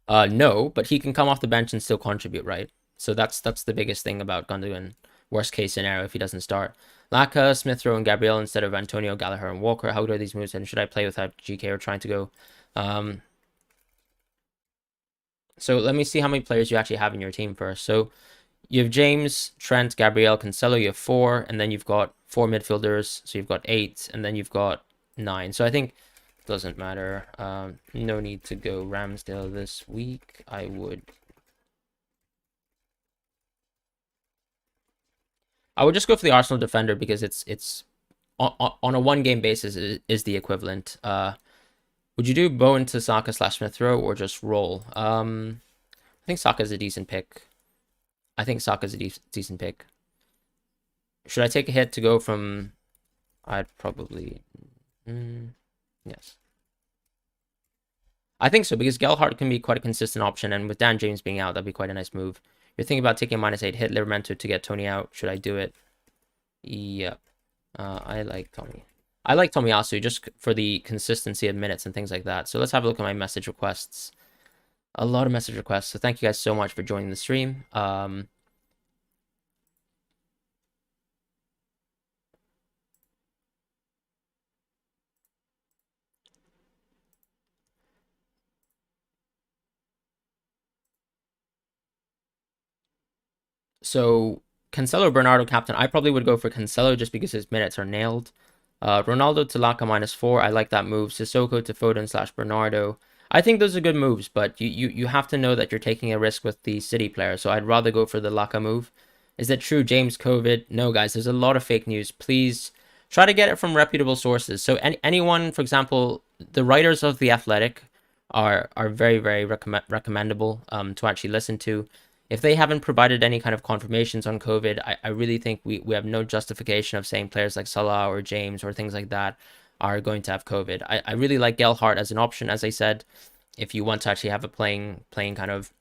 No, but he can come off the bench and still contribute, right? So that's the biggest thing about Gundogan. Worst case scenario if he doesn't start. Laka, Smith Rowe, and Gabriel instead of Antonio, Gallagher, and Walker. How good are these moves? And should I play without GK or trying to go? So let me see how many players you actually have in your team first. So you have James, Trent, Gabriel, Cancelo. You have 4, and then you've got 4 midfielders. So you've got 8, and then you've got 9. So I think it doesn't matter. No need to go Ramsdale this week. I would just go for the Arsenal defender because it's on a 1-game basis is the equivalent. Would you do Bowen to Saka / Smith Rowe or just roll? I think Saka's a decent pick. Decent pick. Should I take a hit to go from? I'd probably. Yes. I think so because Gelhardt can be quite a consistent option, and with Dan James being out, that'd be quite a nice move. You're thinking about taking a -8 hit Livramento to get Tony out. Should I do it? Yep. I like Tommy. I like Tomiyasu just for the consistency of minutes and things like that. So let's have a look at my message requests. A lot of message requests. So thank you guys so much for joining the stream. So Cancelo, Bernardo, captain. I probably would go for Cancelo just because his minutes are nailed. Ronaldo to Laka -4. I like that move. Sissoko to Foden / Bernardo. I think those are good moves, but you have to know that you're taking a risk with the City player. So I'd rather go for the Laka move. Is that true, James COVID? No, guys. There's a lot of fake news. Please try to get it from reputable sources. So anyone, for example, the writers of The Athletic are very, very recommendable to actually listen to. If they haven't provided any kind of confirmations on COVID, I really think we have no justification of saying players like Salah or James or things like that are going to have COVID. I really like Gelhardt as an option, as I said, if you want to actually have a playing kind of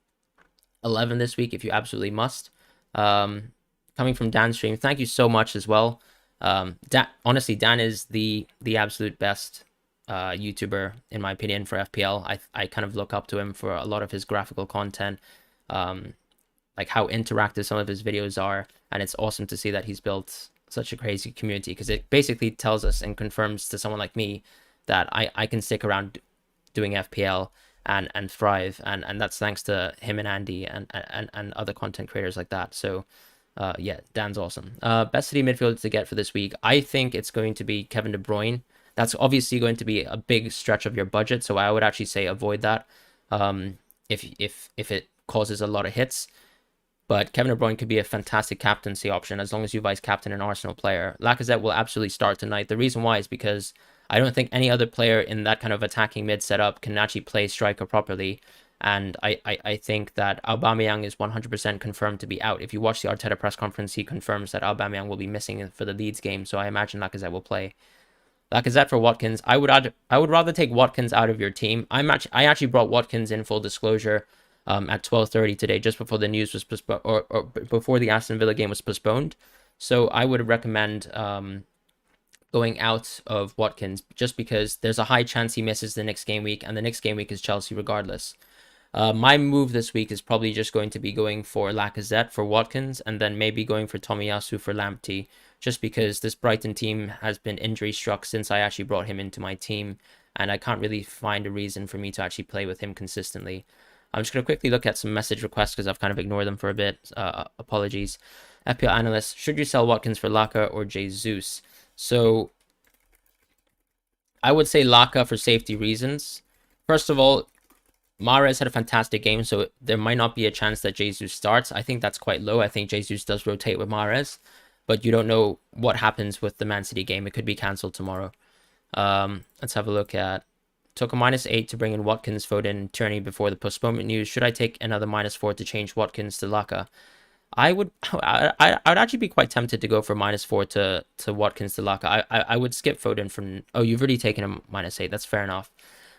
11 this week, if you absolutely must. Coming from Dan's stream, thank you so much as well. Honestly, Dan is the absolute best YouTuber, in my opinion, for FPL. I kind of look up to him for a lot of his graphical content. Like how interactive some of his videos are, and it's awesome to see that he's built such a crazy community because it basically tells us and confirms to someone like me that I can stick around doing FPL and thrive, and that's thanks to him and Andy and other content creators like that. So yeah, Dan's awesome. Best City midfielder to get for this week, I think it's going to be Kevin De Bruyne. That's obviously going to be a big stretch of your budget, so I would actually say avoid that if it causes a lot of hits. But Kevin De Bruyne could be a fantastic captaincy option as long as you vice captain an Arsenal player. Lacazette will absolutely start tonight. The reason why is because I don't think any other player in that kind of attacking mid setup can actually play striker properly. And I think that Aubameyang is 100% confirmed to be out. If you watch the Arteta press conference, he confirms that Aubameyang will be missing for the Leeds game. So I imagine Lacazette will play. Lacazette for Watkins. I would rather take Watkins out of your team. I actually brought Watkins in, full disclosure, at 12:30 today, just before the news was postponed, or before the Aston Villa game was postponed. So I would recommend going out of Watkins, just because there's a high chance he misses the next game week, and the next game week is Chelsea regardless. My move this week is probably just going to be going for Lacazette for Watkins, and then maybe going for Tomiyasu for Lamptey, just because this Brighton team has been injury struck since I actually brought him into my team, and I can't really find a reason for me to actually play with him consistently. I'm just going to quickly look at some message requests because I've kind of ignored them for a bit. Apologies. FPL analyst, should you sell Watkins for Laka or Jesus? So I would say Laka for safety reasons. First of all, Mahrez had a fantastic game, so there might not be a chance that Jesus starts. I think that's quite low. I think Jesus does rotate with Mahrez, but you don't know what happens with the Man City game. It could be cancelled tomorrow. Let's have a look at... Took a -8 to bring in Watkins, Foden, Tierney before the postponement news. Should I take another -4 to change Watkins to Laka? I would actually be quite tempted to go for -4 to Watkins to Laka. I would skip Foden from... Oh, you've already taken a -8. That's fair enough.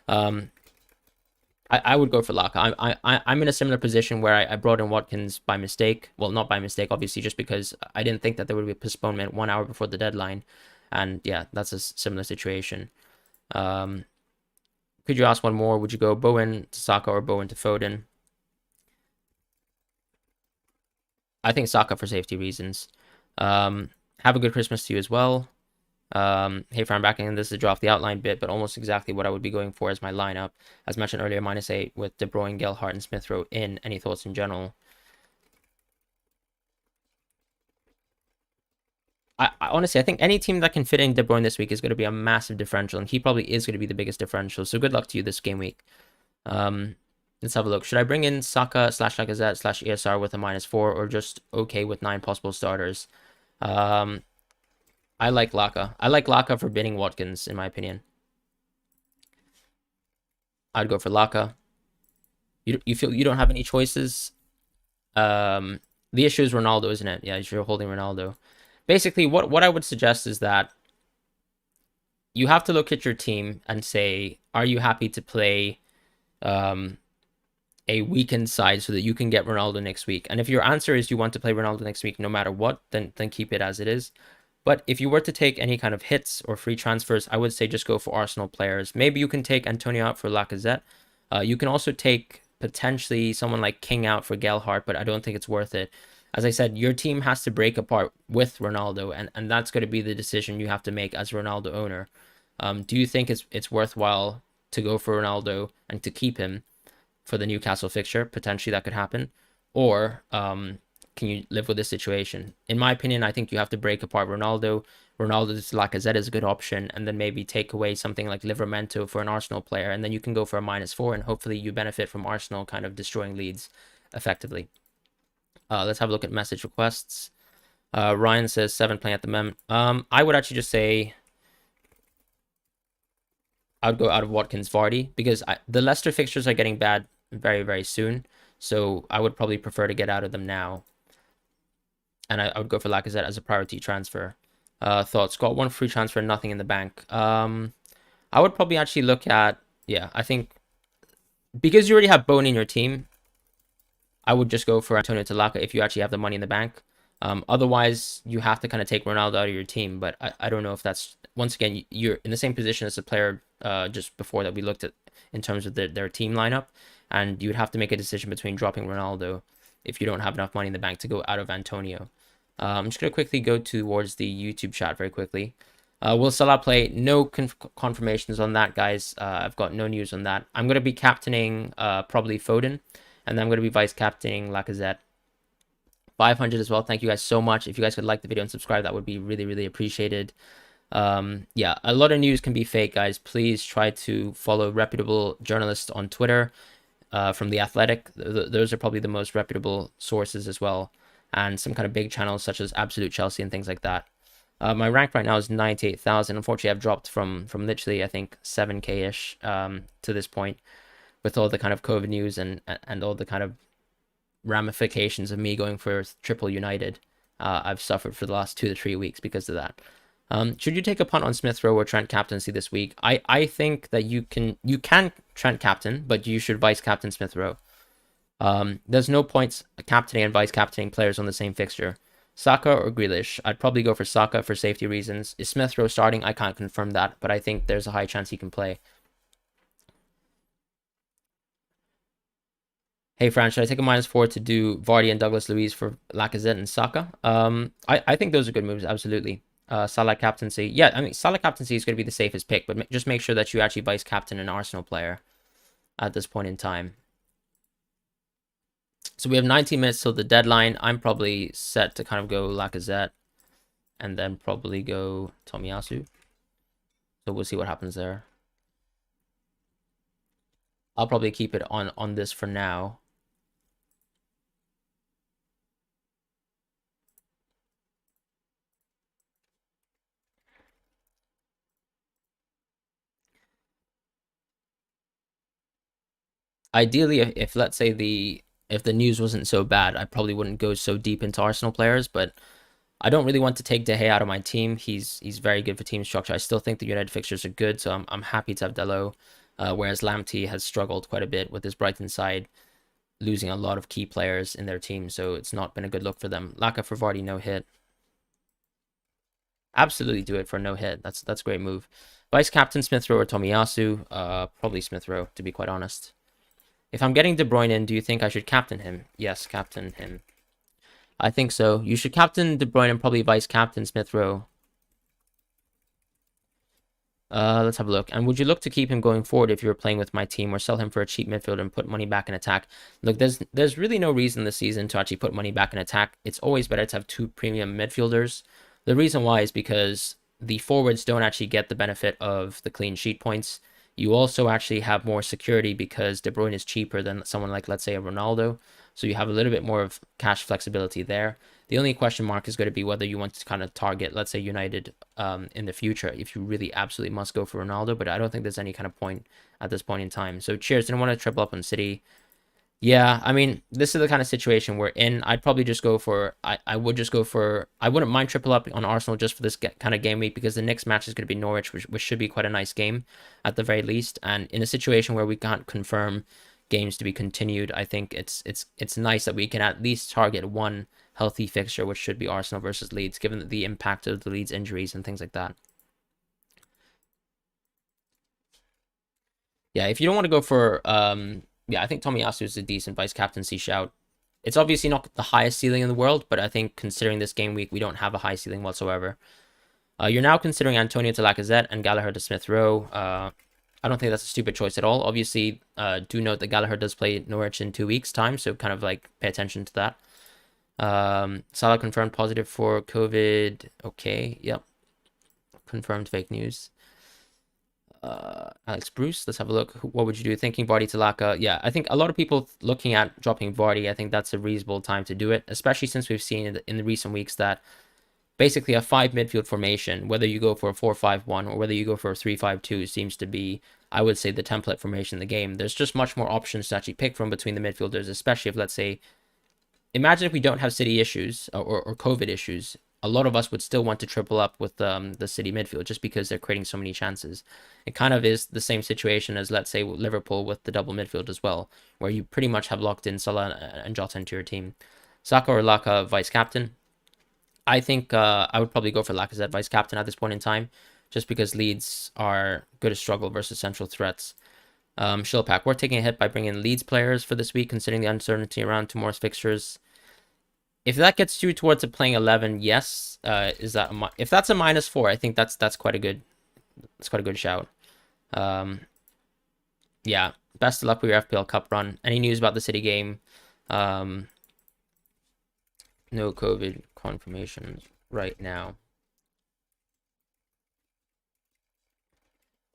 I would go for Laka. I'm in a similar position where I brought in Watkins by mistake. Well, not by mistake, obviously, just because I didn't think that there would be a postponement 1 hour before the deadline. And yeah, that's a similar situation. Could you ask one more? Would you go Bowen to Saka or Bowen to Foden? I think Saka for safety reasons. Have a good Christmas to you as well. Hey Fran, back in. This is a draw off the outline bit, but almost exactly what I would be going for as my lineup. As mentioned earlier, -8 with De Bruyne, Gelhardt, and Smith Rowe in. Any thoughts in general? I honestly, I think any team that can fit in De Bruyne this week is going to be a massive differential, and he probably is going to be the biggest differential. So good luck to you this game week. Let's have a look. Should I bring in Saka / Lacazette / ESR with a -4, or just okay with 9 possible starters? I like Laka. I like Laka for bidding Watkins, in my opinion. I'd go for Laka. You feel you don't have any choices? The issue is Ronaldo, isn't it? Yeah, you're holding Ronaldo. Basically, what I would suggest is that you have to look at your team and say, are you happy to play a weakened side so that you can get Ronaldo next week? And if your answer is you want to play Ronaldo next week no matter what, then keep it as it is. But if you were to take any kind of hits or free transfers, I would say just go for Arsenal players. Maybe you can take Antonio out for Lacazette. You can also take potentially someone like King out for Gelhardt, but I don't think it's worth it. As I said, your team has to break apart with Ronaldo, and that's going to be the decision you have to make as Ronaldo owner. Do you think it's worthwhile to go for Ronaldo and to keep him for the Newcastle fixture? Potentially that could happen. Or can you live with this situation? In my opinion, I think you have to break apart Ronaldo. Ronaldo's Lacazette is a good option, and then maybe take away something like Livramento for an Arsenal player, and then you can go for a -4, and hopefully you benefit from Arsenal kind of destroying Leeds effectively. Let's have a look at message requests. Ryan says 7 playing at the moment. I would actually just say I would go out of Watkins, Vardy, because the Leicester fixtures are getting bad very, very soon. So I would probably prefer to get out of them now. And I would go for Lacazette as a priority transfer. Thoughts? Got 1 free transfer, nothing in the bank. I would probably actually look at... Yeah, I think... Because you already have Bone in your team, I would just go for Antonio to Laka if you actually have the money in the bank. Otherwise, you have to kind of take Ronaldo out of your team. But I don't know if that's... Once again, you're in the same position as the player just before that we looked at in terms of their team lineup. And you would have to make a decision between dropping Ronaldo if you don't have enough money in the bank to go out of Antonio. I'm just going to quickly go towards the YouTube chat very quickly. Will Salah play? No confirmations on that, guys. I've got no news on that. I'm going to be captaining probably Foden. And then I'm going to be vice-captaining Lacazette. 500 as well. Thank you guys so much. If you guys could like the video and subscribe, that would be really, really appreciated. Yeah, a lot of news can be fake, guys. Please try to follow reputable journalists on Twitter from The Athletic. Those are probably the most reputable sources as well. And some kind of big channels such as Absolute Chelsea and things like that. My rank right now is 98,000. Unfortunately, I've dropped from literally, I think, 7K-ish to this point. with all the kind of COVID news and all the kind of ramifications of me going for triple United. I've suffered for the last 2 to 3 weeks because of that. Should you take a punt on Smith Rowe or Trent captaincy this week? I think that you can Trent captain, but you should vice captain Smith Rowe. There's no points captaining and vice captaining players on the same fixture. Saka or Grealish? I'd probably go for Saka for safety reasons. Is Smith Rowe starting? I can't confirm that, but I think there's a high chance he can play. Hey, Fran, should I take a -4 to do Vardy and Douglas Luiz for Lacazette and Saka? I think those are good moves, absolutely. Salah captaincy. Yeah, I mean, Salah captaincy is going to be the safest pick, but just make sure that you actually vice captain an Arsenal player at this point in time. So we have 19 minutes till the deadline. I'm probably set to kind of go Lacazette and then probably go Tomiyasu. So we'll see what happens there. I'll probably keep it on this for now. Ideally, if let's say if the news wasn't so bad, I probably wouldn't go so deep into Arsenal players, but I don't really want to take De Gea out of my team. He's very good for team structure. I still think the United fixtures are good, so I'm happy to have Dalot. Whereas Lamptey has struggled quite a bit with his Brighton side, losing a lot of key players in their team, so it's not been a good look for them. Laka for Vardy, no hit. Absolutely do it for no hit. That's a great move. Vice captain Smith Rowe or Tomiyasu? Probably Smith Rowe, to be quite honest. If I'm getting De Bruyne in, do you think I should captain him? Yes, captain him. I think so. You should captain De Bruyne and probably vice captain Smith Rowe. Let's have a look. And would you look to keep him going forward if you were playing with my team, or sell him for a cheap midfielder and put money back in attack? Look, there's really no reason this season to actually put money back in attack. It's always better to have 2 premium midfielders. The reason why is because the forwards don't actually get the benefit of the clean sheet points. You also actually have more security because De Bruyne is cheaper than someone like, let's say, a Ronaldo. So you have a little bit more of cash flexibility there. The only question mark is going to be whether you want to kind of target, let's say, United in the future, if you really absolutely must go for Ronaldo. But I don't think there's any kind of point at this point in time. So cheers. Didn't want to triple up on City. Yeah, I mean, this is the kind of situation we're in. I'd probably just go for, I wouldn't mind triple up on Arsenal just for this kind of game week, because the next match is going to be Norwich, which should be quite a nice game at the very least. And in a situation where we can't confirm games to be continued, I think it's nice that we can at least target one healthy fixture, which should be Arsenal versus Leeds, given the impact of the Leeds injuries and things like that. Yeah, if you don't want to go for yeah, I think Tomiyasu is a decent vice captaincy shout. It's obviously not the highest ceiling in the world, but I think considering this game week, we don't have a high ceiling whatsoever. You're now considering Antonio to Lacazette and Gallagher to Smith Rowe. I don't think that's a stupid choice at all. Obviously, do note that Gallagher does play Norwich in 2 weeks' time, so kind of like pay attention to that. Salah confirmed positive for COVID. Okay, yep. Confirmed fake news. Alex Bruce, let's have a look. What would you do? Thinking Vardy to Laka. Yeah, I think a lot of people looking at dropping Vardy, I think that's a reasonable time to do it, especially since we've seen in the recent weeks that basically a 5 midfield formation, whether you go for a 4-5-1 or whether you go for a 3-5-2, seems to be, I would say, the template formation in the game. There's just much more options to actually pick from between the midfielders, especially if, let's say, imagine if we don't have City issues or COVID issues. A lot of us would still want to triple up with the City midfield just because they're creating so many chances. It kind of is the same situation as, let's say, Liverpool with the double midfield as well, where you pretty much have locked in Salah and Jota into your team. Saka or Laka vice captain? I think I would probably go for Lacazette vice captain at this point in time, just because Leeds are going to struggle versus central threats. Shillpack, we're taking a hit by bringing Leeds players for this week, considering the uncertainty around tomorrow's fixtures. If that gets you towards a playing 11, yes. If that's a -4, I think that's quite a good shout. Yeah, best of luck with your FPL Cup run. Any news about the City game? No COVID confirmations right now.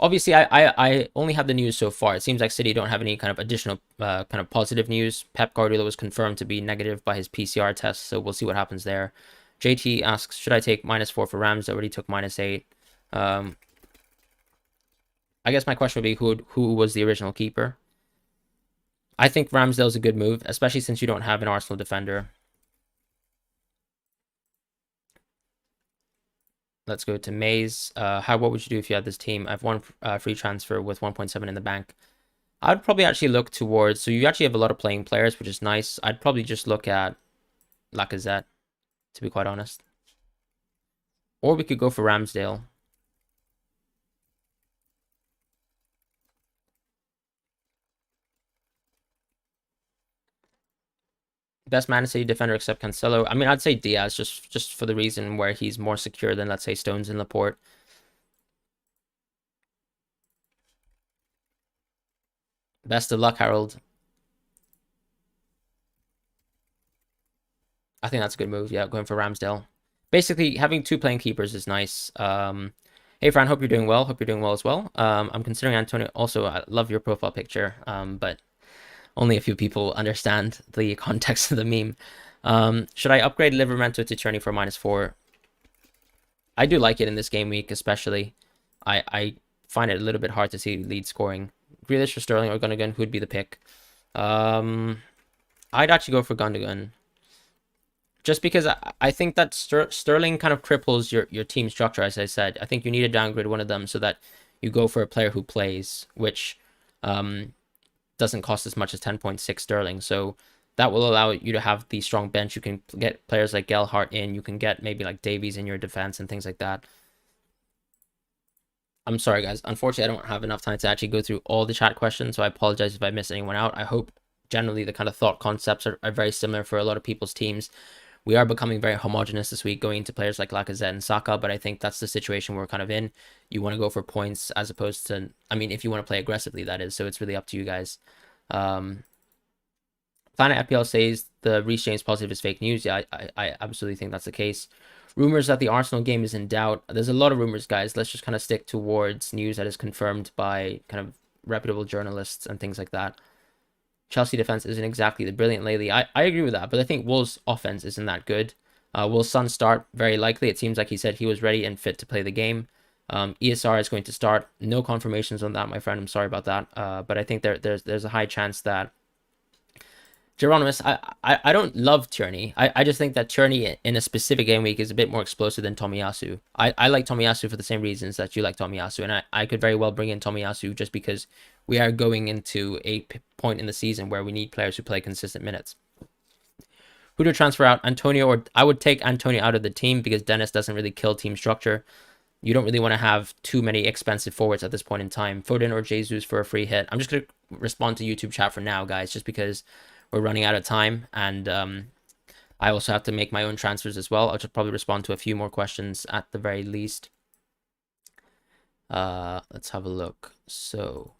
Obviously, I only have the news so far. It seems like City don't have any kind of additional kind of positive news. Pep Guardiola was confirmed to be negative by his PCR test, so we'll see what happens there. JT asks, should I take -4 for Rams? I already took -8. I guess my question would be, who was the original keeper? I think Ramsdale's a good move, especially since you don't have an Arsenal defender. Let's go to Maze. What would you do if you had this team? I've one free transfer with 1.7 in the bank. I'd probably actually look towards, so you actually have a lot of playing players, which is nice. I'd probably just look at Lacazette, to be quite honest. Or we could go for Ramsdale. Best Man City defender except Cancelo. I mean, I'd say Diaz, just for the reason where he's more secure than, let's say, Stones and Laporte. Best of luck, Harold. I think that's a good move. Yeah, going for Ramsdale. Basically, having two playing keepers is nice. Hey, Fran, hope you're doing well. Hope you're doing well as well. I'm considering Antonio. Also, I love your profile picture, but only a few people understand the context of the meme. Should I upgrade Livermento to Tierney for -4? I do like it in this game week, especially. I find it a little bit hard to see lead scoring. Grealish or Sterling or Gundogan, who'd be the pick? I'd actually go for Gundogan. Just because I think that Sterling kind of cripples your team structure, as I said. I think you need to downgrade one of them so that you go for a player who plays, which doesn't cost as much as 10.6 Sterling. So that will allow you to have the strong bench. You can get players like Gelhardt in. You can get maybe like Davies in your defense and things like that. I'm sorry, guys. Unfortunately, I don't have enough time to actually go through all the chat questions, so I apologize if I miss anyone out. I hope generally the kind of thought concepts are very similar for a lot of people's teams. We are becoming very homogenous this week, going into players like Lacazette and Saka, but I think that's the situation we're kind of in. You want to go for points as opposed to, I mean, if you want to play aggressively, that is. So it's really up to you guys. Planet FPL says the Reece James positive is fake news. Yeah, I absolutely think that's the case. Rumors that the Arsenal game is in doubt. There's a lot of rumors, guys. Let's just kind of stick towards news that is confirmed by kind of reputable journalists and things like that. Chelsea defense isn't exactly the brilliant lately. I agree with that, but I think Wolves' offense isn't that good. Will Son start? Very likely. It seems like he said he was ready and fit to play the game. ESR is going to start. No confirmations on that, my friend. I'm sorry about that. But I think there's a high chance that Geronimus, I don't love Tierney. I just think that Tierney in a specific game week is a bit more explosive than Tomiyasu. I like Tomiyasu for the same reasons that you like Tomiyasu, and I could very well bring in Tomiyasu just because we are going into a point in the season where we need players who play consistent minutes. Who to transfer out? Antonio, or I would take Antonio out of the team because Dennis doesn't really kill team structure. You don't really want to have too many expensive forwards at this point in time. Foden or Jesus for a free hit. I'm just going to respond to YouTube chat for now, guys, just because we're running out of time, and I also have to make my own transfers as well. I'll just probably respond to a few more questions at the very least. Let's have a look. So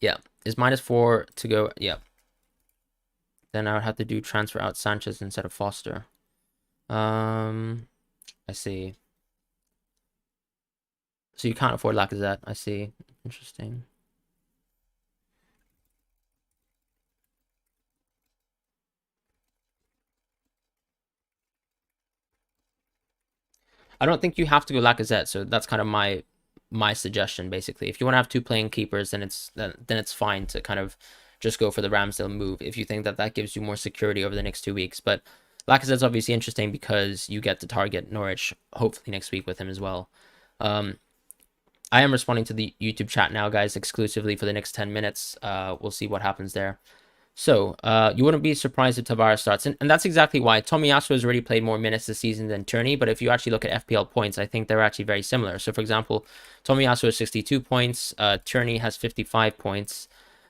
yeah, is -4 to go? Yeah. Then I would have to do transfer out Sanchez instead of Foster. I see. So you can't afford Lacazette. I see. Interesting. I don't think you have to go Lacazette, so that's kind of my suggestion basically. If you want to have two playing keepers, then it's fine to kind of just go for the Ramsdale move if you think that that gives you more security over the next 2 weeks. But Lacazette's obviously interesting because you get to target Norwich hopefully next week with him as well. I am responding to the YouTube chat now, guys, exclusively for the next 10 minutes. We'll see what happens there. So, you wouldn't be surprised if Tavares starts. And that's exactly why. Tomiyasu has already played more minutes this season than Tierney, but if you actually look at FPL points, I think they're actually very similar. So, for example, Tomiyasu has 62 points, Tierney has 55 points,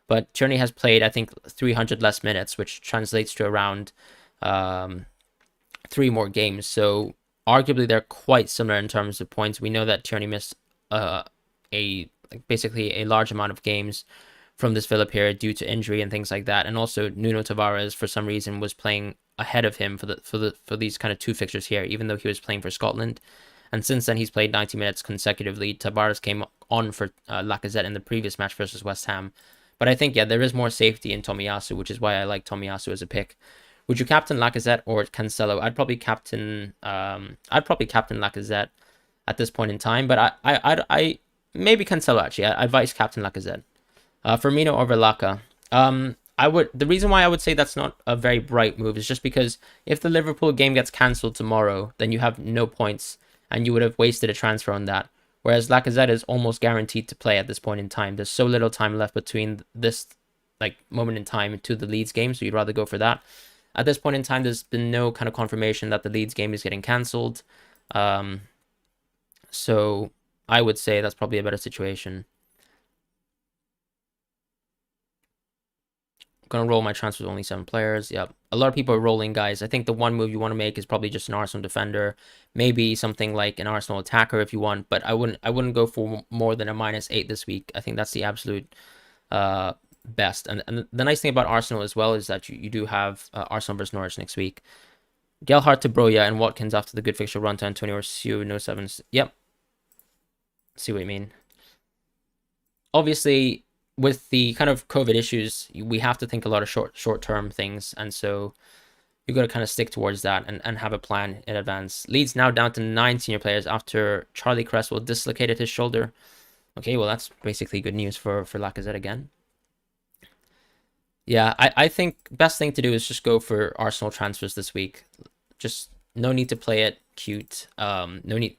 but Tierney has played, I think, 300 less minutes, which translates to around 3 more games. So, arguably, they're quite similar in terms of points. We know that Tierney missed basically a large amount of games from this Villa period due to injury and things like that, and also Nuno Tavares for some reason was playing ahead of him for these kind of 2 fixtures here, even though he was playing for Scotland. And since then, he's played 90 minutes consecutively. Tavares came on for Lacazette in the previous match versus West Ham. But I think, yeah, there is more safety in Tomiyasu, which is why I like Tomiyasu as a pick. Would you captain Lacazette or Cancelo? I'd probably captain Lacazette at this point in time, but Maybe Cancelo, actually. I'd vice captain Lacazette. Firmino over Laka. The reason why I would say that's not a very bright move is just because if the Liverpool game gets cancelled tomorrow, then you have no points and you would have wasted a transfer on that. Whereas Lacazette is almost guaranteed to play at this point in time. There's so little time left between this like moment in time to the Leeds game, so you'd rather go for that. At this point in time, there's been no kind of confirmation that the Leeds game is getting cancelled. So I would say that's probably a better situation. Gonna roll my transfers, only 7 players. Yep. A lot of people are rolling, guys. I think the one move you want to make is probably just an Arsenal defender. Maybe something like an Arsenal attacker if you want, but I wouldn't go for more than a -8 this week. I think that's the absolute best. And the nice thing about Arsenal as well is that you do have Arsenal versus Norwich next week. Gelhardt to Broja and Watkins after the good fixture run to Antonio or Siu, no sevens. Yep. See what you mean. Obviously, with the kind of COVID issues, we have to think a lot of short-term things, and so you got to kind of stick towards that and have a plan in advance. Leeds now down to 9 senior players after Charlie Cresswell dislocated his shoulder. Okay, well, that's basically good news for Lacazette again. Yeah, I think best thing to do is just go for Arsenal transfers this week. Just no need to play it cute. No need.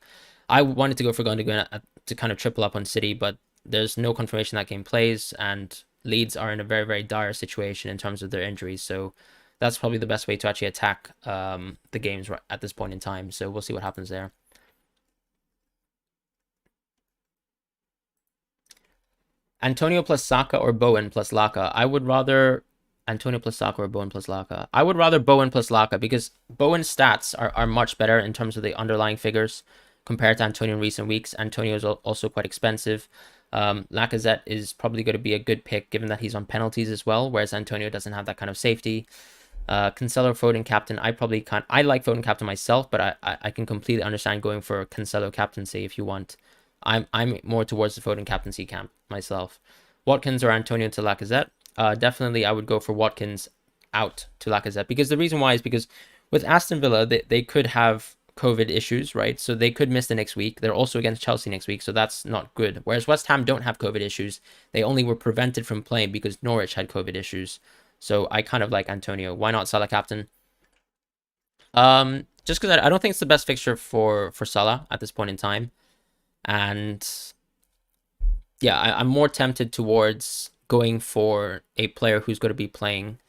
I wanted to go for Gundogan to kind of triple up on City, but there's no confirmation that game plays, and Leeds are in a very, very dire situation in terms of their injuries. So that's probably the best way to actually attack the games at this point in time. So we'll see what happens there. Antonio plus Saka or Bowen plus Laka? I would rather Antonio plus Saka or Bowen plus Laka. I would rather Bowen plus Laka because Bowen's stats are much better in terms of the underlying figures compared to Antonio in recent weeks. Antonio is also quite expensive. Lacazette is probably going to be a good pick given that he's on penalties as well, whereas Antonio doesn't have that kind of safety. Cancelo, Foden captain. I like Foden captain myself, but I can completely understand going for Cancelo captaincy if you want. I'm more towards the Foden captaincy camp myself. Watkins or Antonio to Lacazette. Definitely I would go for Watkins out to Lacazette because the reason why is because with Aston Villa they could have COVID issues, right? So they could miss the next week. They're also against Chelsea next week, so that's not good. Whereas West Ham don't have COVID issues. They only were prevented from playing because Norwich had COVID issues. So I kind of like Antonio. Why not Salah captain? Just because I don't think it's the best fixture for Salah at this point in time. And yeah, I'm more tempted towards going for a player who's going to be playing,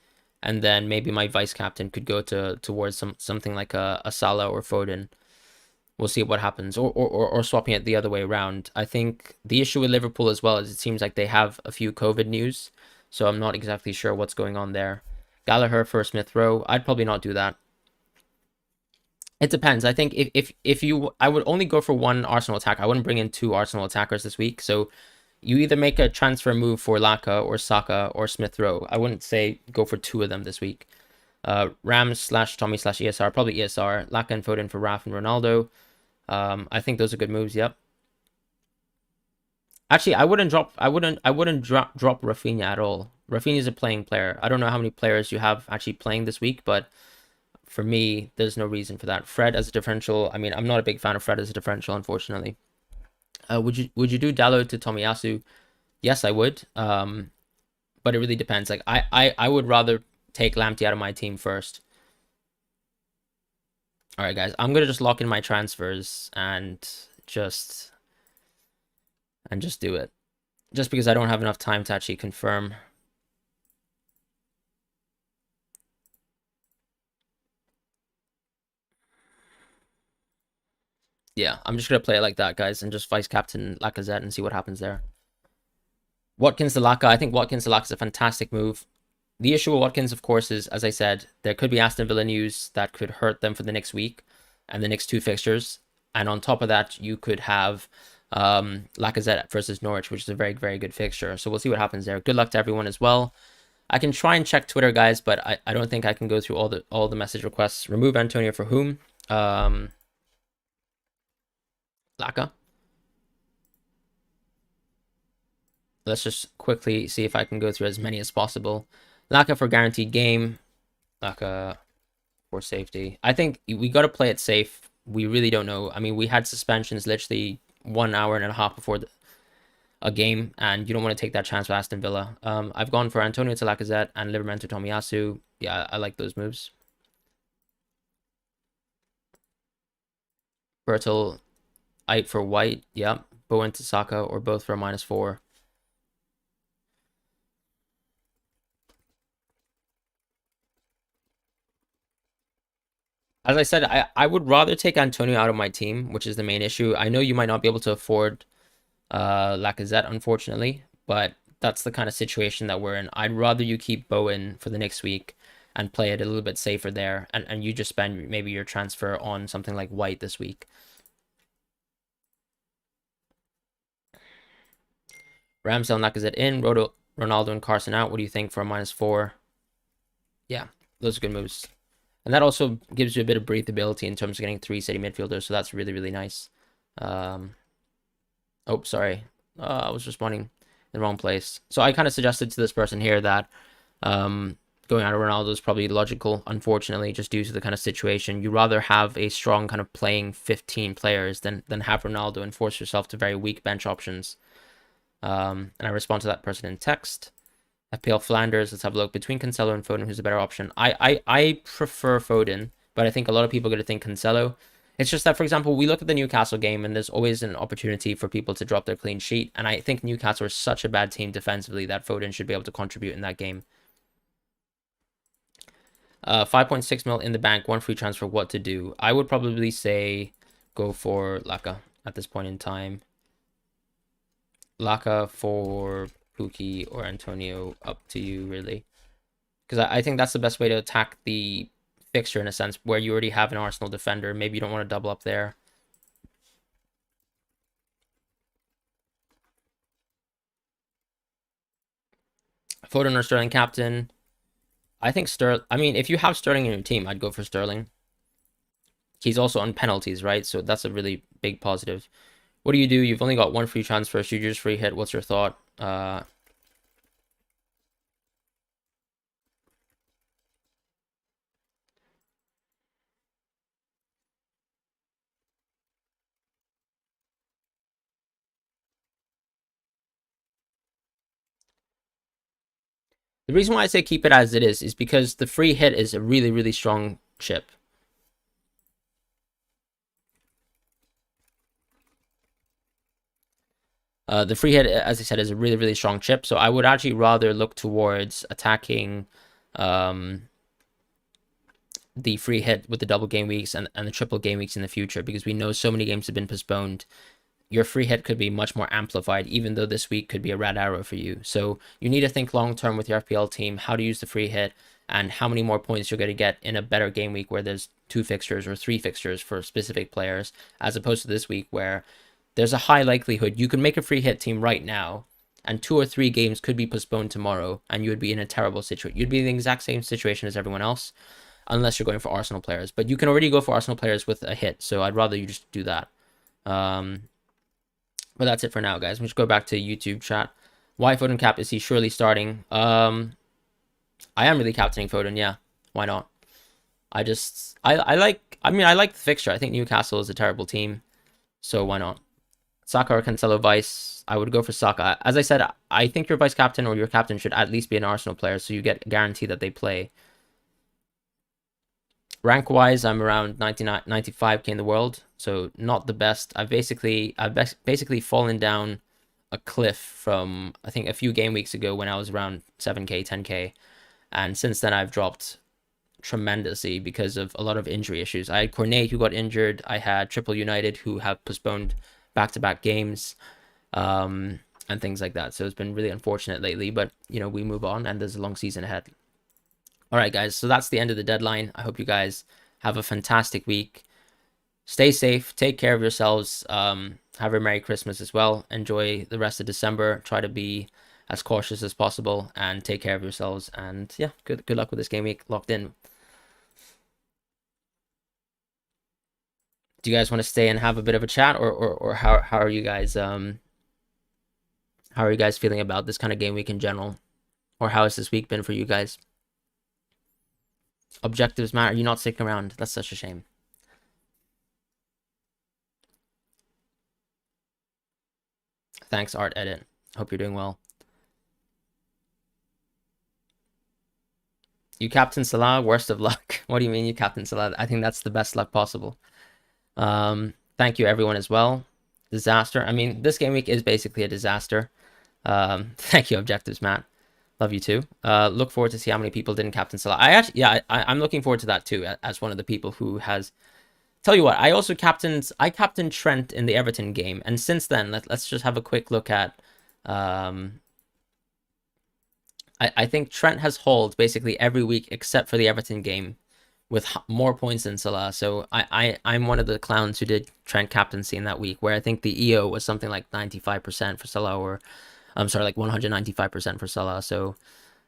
and then maybe my vice captain could go towards something like a Salah or Foden. We'll see what happens, or swapping it the other way around. I think the issue with Liverpool as well is it seems like they have a few COVID news, so I'm not exactly sure what's going on there. Gallagher for Smith Rowe, I'd probably not do that. It depends. I think I would only go for one Arsenal attack. I wouldn't bring in 2 Arsenal attackers this week. So you either make a transfer move for Laka or Saka or Smith Rowe. I wouldn't say go for 2 of them this week. Rams/Tommy/ESR, probably ESR. Laka and Foden for Raf and Ronaldo. I think those are good moves. Yep. Actually, I wouldn't drop Rafinha at all. Rafinha's a playing player. I don't know how many players you have actually playing this week, but for me, there's no reason for that. Fred as a differential. I mean, I'm not a big fan of Fred as a differential, unfortunately. Would you do Dalot to Tomiyasu? Yes, I would. But it really depends. Like I would rather take Lamptey out of my team first. All right, guys. I'm gonna just lock in my transfers and just do it. Just because I don't have enough time to actually confirm. Yeah, I'm just going to play it like that, guys, and just vice captain Lacazette and see what happens there. Watkins to Laka. I think Watkins to Laka is a fantastic move. The issue with Watkins, of course, is, as I said, there could be Aston Villa news that could hurt them for the next week and the next 2 fixtures. And on top of that, you could have Lacazette versus Norwich, which is a very, very good fixture. So we'll see what happens there. Good luck to everyone as well. I can try and check Twitter, guys, but I don't think I can go through all the message requests. Remove Antonio for whom? Laka. Let's just quickly see if I can go through as many as possible. Laka for guaranteed game. Laka for safety. I think we got to play it safe. We really don't know. I mean, we had suspensions literally 1 hour and a half before a game, and you don't want to take that chance with Aston Villa. I've gone for Antonio to Lacazette and Livermore to Tomiyasu. Yeah, I like those moves. Bertel, Ait for White. Yep. Bowen to Saka, or both for a -4. As I said, I would rather take Antonio out of my team, which is the main issue. I know you might not be able to afford Lacazette, unfortunately, but that's the kind of situation that we're in. I'd rather you keep Bowen for the next week and play it a little bit safer there, and you just spend maybe your transfer on something like White this week. Ramsdale and Lacazette in, Ronaldo and Carson out. What do you think for a -4? Yeah, those are good moves. And that also gives you a bit of breathability in terms of getting 3 city midfielders, so that's really, really nice. Oh, sorry. I was responding in the wrong place. So I kind of suggested to this person here that going out of Ronaldo is probably logical, unfortunately, just due to the kind of situation. You rather have a strong kind of playing 15 players than have Ronaldo and force yourself to very weak bench options. And I respond to that person in text. FPL Flanders, let's have a look. Between Cancelo and Foden, who's a better option? I prefer Foden, but I think a lot of people are going to think Cancelo. It's just that, for example, we look at the Newcastle game, and there's always an opportunity for people to drop their clean sheet. And I think Newcastle is such a bad team defensively that Foden should be able to contribute in that game. 5.6 mil in the bank, 1 free transfer. What to do? I would probably say go for Laka at this point in time. Laka for Pookie or Antonio, up to you, really. Because I think that's the best way to attack the fixture, in a sense, where you already have an Arsenal defender. Maybe you don't want to double up there. Foden or Sterling captain? I think Sterling. I mean, if you have Sterling in your team, I'd go for Sterling. He's also on penalties, right? So that's a really big positive. What do? You've only got 1 free transfer. So you just free hit. What's your thought? The reason why I say keep it as it is because the free hit is a really, really strong chip. The free hit, as I said, is a really, really strong chip. So I would actually rather look towards attacking the free hit with the double game weeks and the triple game weeks in the future, because we know so many games have been postponed. Your free hit could be much more amplified, even though this week could be a red arrow for you. So you need to think long term with your FPL team, how to use the free hit and how many more points you're going to get in a better game week where there's 2 fixtures or 3 fixtures for specific players, as opposed to this week where there's a high likelihood you can make a free hit team right now and 2 or 3 games could be postponed tomorrow and you would be in a terrible situation. You'd be in the exact same situation as everyone else, unless you're going for Arsenal players. But you can already go for Arsenal players with a hit, so I'd rather you just do that. But that's it for now, guys. We'll just go back to YouTube chat. Why Foden cap? Is he surely starting? I am really captaining Foden, yeah. Why not? I like the fixture. I think Newcastle is a terrible team, so why not? Saka or Cancelo vice? I would go for Saka. As I said, I think your vice captain or your captain should at least be an Arsenal player, so you get a guarantee that they play. Rank-wise, I'm around 95k in the world, so not the best. I've basically fallen down a cliff from, I think, a few game weeks ago when I was around 7k, 10k, and since then I've dropped tremendously because of a lot of injury issues. I had Cornet who got injured. I had Triple United who have postponed back-to-back games, and things like that. So it's been really unfortunate lately, but you know, we move on and there's a long season ahead. All right, guys, so that's the end of the deadline. I hope you guys have a fantastic week. Stay safe. Take care of yourselves. Have a Merry Christmas as well. Enjoy the rest of December. Try to be as cautious as possible and take care of yourselves. And yeah, good luck with this game week. Locked in. Do you guys want to stay and have a bit of a chat, or how are you guys feeling about this kind of game week in general? Or how has this week been for you guys? Objectives matter. You're not sticking around. That's such a shame. Thanks, Art Edit. Hope you're doing well. You captain Salah, worst of luck. What do you mean you captain Salah? I think that's the best luck possible. Thank you everyone as well. Disaster. I mean, this game week is basically a disaster. Thank you, Objectives, Matt. Love you too. Look forward to see how many people didn't captain Salah. I'm looking forward to that too, as one of the people who has. Tell you what, I captained Trent in the Everton game, and since then, let's just have a quick look at. I think Trent has hauled basically every week except for the Everton game, with more points than Salah. So I'm one of the clowns who did Trent captaincy in that week, where I think the EO was something like 95% for Salah, or I'm sorry, like 195% for Salah. So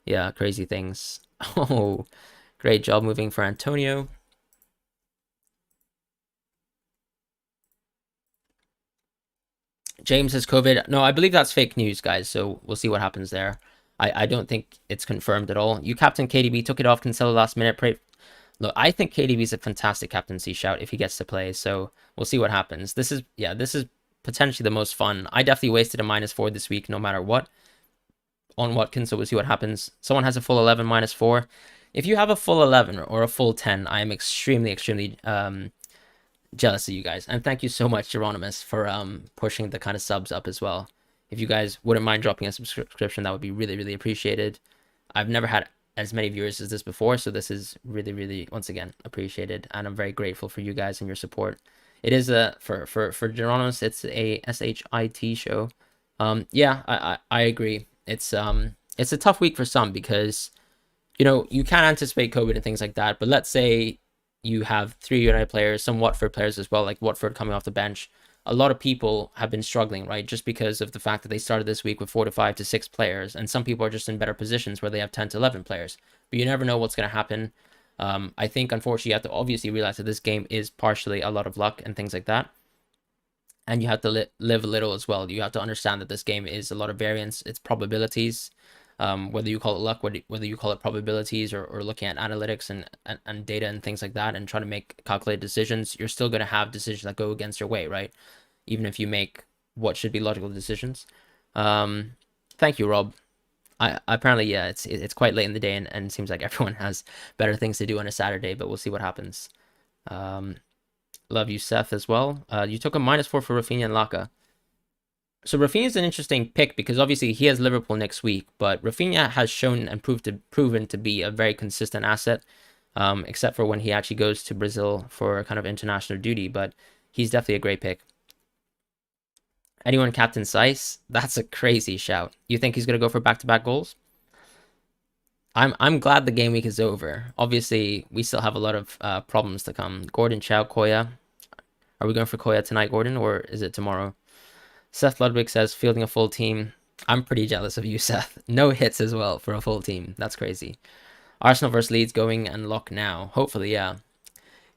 yeah, crazy things. Oh, great job moving for Antonio. James has COVID. No, I believe that's fake news, guys. So we'll see what happens there. I don't think it's confirmed at all. You captain KDB, took it off Cancelo last minute. Look, I think KDB is a fantastic captaincy shout if he gets to play. So we'll see what happens. This is potentially the most fun. I definitely wasted a -4 this week, no matter what, on Watkins. So we'll see what happens. Someone has a full 11 -4. If you have a full 11 or a full 10, I am extremely jealous of you guys. And thank you so much, Geronimus, for pushing the kind of subs up as well. If you guys wouldn't mind dropping a subscription, that would be really, really appreciated. I've never had as many viewers as this before, so this is really, really, once again, appreciated, and I'm very grateful for you guys and your support. It is for Geronimus, it's a SHIT show. Yeah, I agree. It's a tough week for some because, you know, you can't anticipate COVID and things like that. But let's say you have 3 United players, some Watford players as well, like Watford coming off the bench. A lot of people have been struggling, right? Just because of the fact that they started this week with 4 to 5 to 6 players, and some people are just in better positions where they have 10 to 11 players. But you never know what's going to happen. I think, unfortunately, you have to obviously realize that this game is partially a lot of luck and things like that. And you have to live a little as well. You have to understand that this game is a lot of variance. It's probabilities. Whether you call it luck, whether you call it probabilities, or looking at analytics and data and things like that, and trying to make calculated decisions, you're still going to have decisions that go against your way, right? Even if you make what should be logical decisions. Thank you, Rob. I apparently, yeah, it's quite late in the day, and it seems like everyone has better things to do on a Saturday, but we'll see what happens. Love you, Seth, as well. You took a -4 for Rafinha and Laka. So Rafinha is an interesting pick because obviously he has Liverpool next week, but Rafinha has shown and proven to be a very consistent asset, except for when he actually goes to Brazil for kind of international duty. But he's definitely a great pick. Anyone captain Seiss? That's a crazy shout. You think he's gonna go for back-to-back goals? I'm glad the game week is over. Obviously, we still have a lot of problems to come. Gordon, Chow, Koya. Are we going for Koya tonight, Gordon, or is it tomorrow? Seth Ludwig says, fielding a full team. I'm pretty jealous of you, Seth. No hits as well for a full team. That's crazy. Arsenal versus Leeds going and lock now. Hopefully, yeah.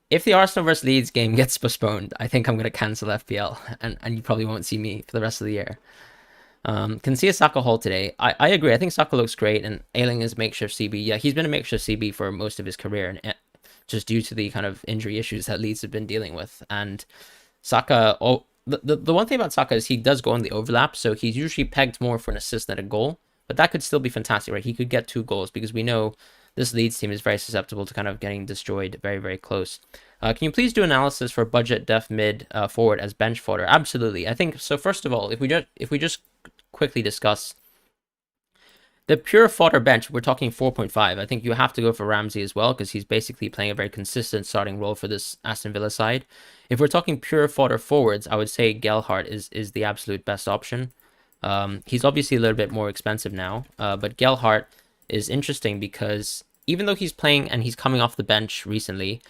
If the Arsenal versus Leeds game gets postponed, I think I'm going to cancel FPL, and you probably won't see me for the rest of the year. Can see a Saka haul today. I agree. I think Saka looks great, and Ayling is makeshift CB. Yeah, he's been a makeshift CB for most of his career, and just due to the kind of injury issues that Leeds have been dealing with. And Saka, the one thing about Saka is he does go on the overlap, so he's usually pegged more for an assist than a goal. But that could still be fantastic, right? He could get 2 goals because we know this Leeds team is very susceptible to kind of getting destroyed very, very close. Can you please do analysis for budget def mid forward as bench fodder? Absolutely. I think so. First of all, if we just quickly discuss the pure fodder bench, we're talking 4.5. I think you have to go for Ramsey as well because he's basically playing a very consistent starting role for this Aston Villa side. If we're talking pure fodder forwards, I would say Gelhardt is the absolute best option. He's obviously a little bit more expensive now, but Gelhardt is interesting because even though he's playing and he's coming off the bench recently,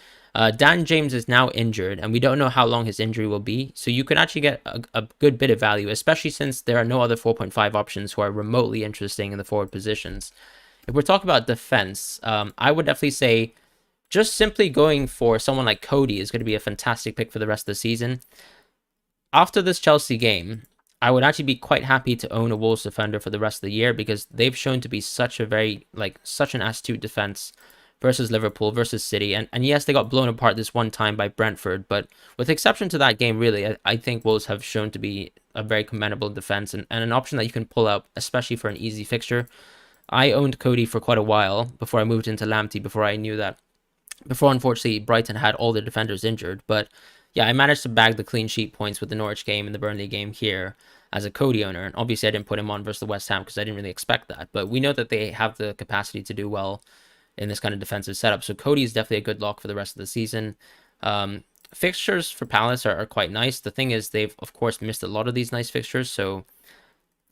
Dan James is now injured, and we don't know how long his injury will be. So you could actually get a good bit of value, especially since there are no other 4.5 options who are remotely interesting in the forward positions. If we're talking about defense, I would definitely say just simply going for someone like Cody is going to be a fantastic pick for the rest of the season. After this Chelsea game, I would actually be quite happy to own a Wolves defender for the rest of the year because they've shown to be such an astute defense versus Liverpool, versus City. And yes, they got blown apart this one time by Brentford, but with exception to that game, really, I think Wolves have shown to be a very commendable defense and an option that you can pull out, especially for an easy fixture. I owned Cody for quite a while before I moved into Lamptey, before unfortunately Brighton had all their defenders injured. But yeah, I managed to bag the clean sheet points with the Norwich game and the Burnley game here as a Cody owner. And obviously I didn't put him on versus the West Ham because I didn't really expect that. But we know that they have the capacity to do well in this kind of defensive setup. So Cody is definitely a good lock for the rest of the season. Fixtures for Palace are quite nice. The thing is, they've of course missed a lot of these nice fixtures. So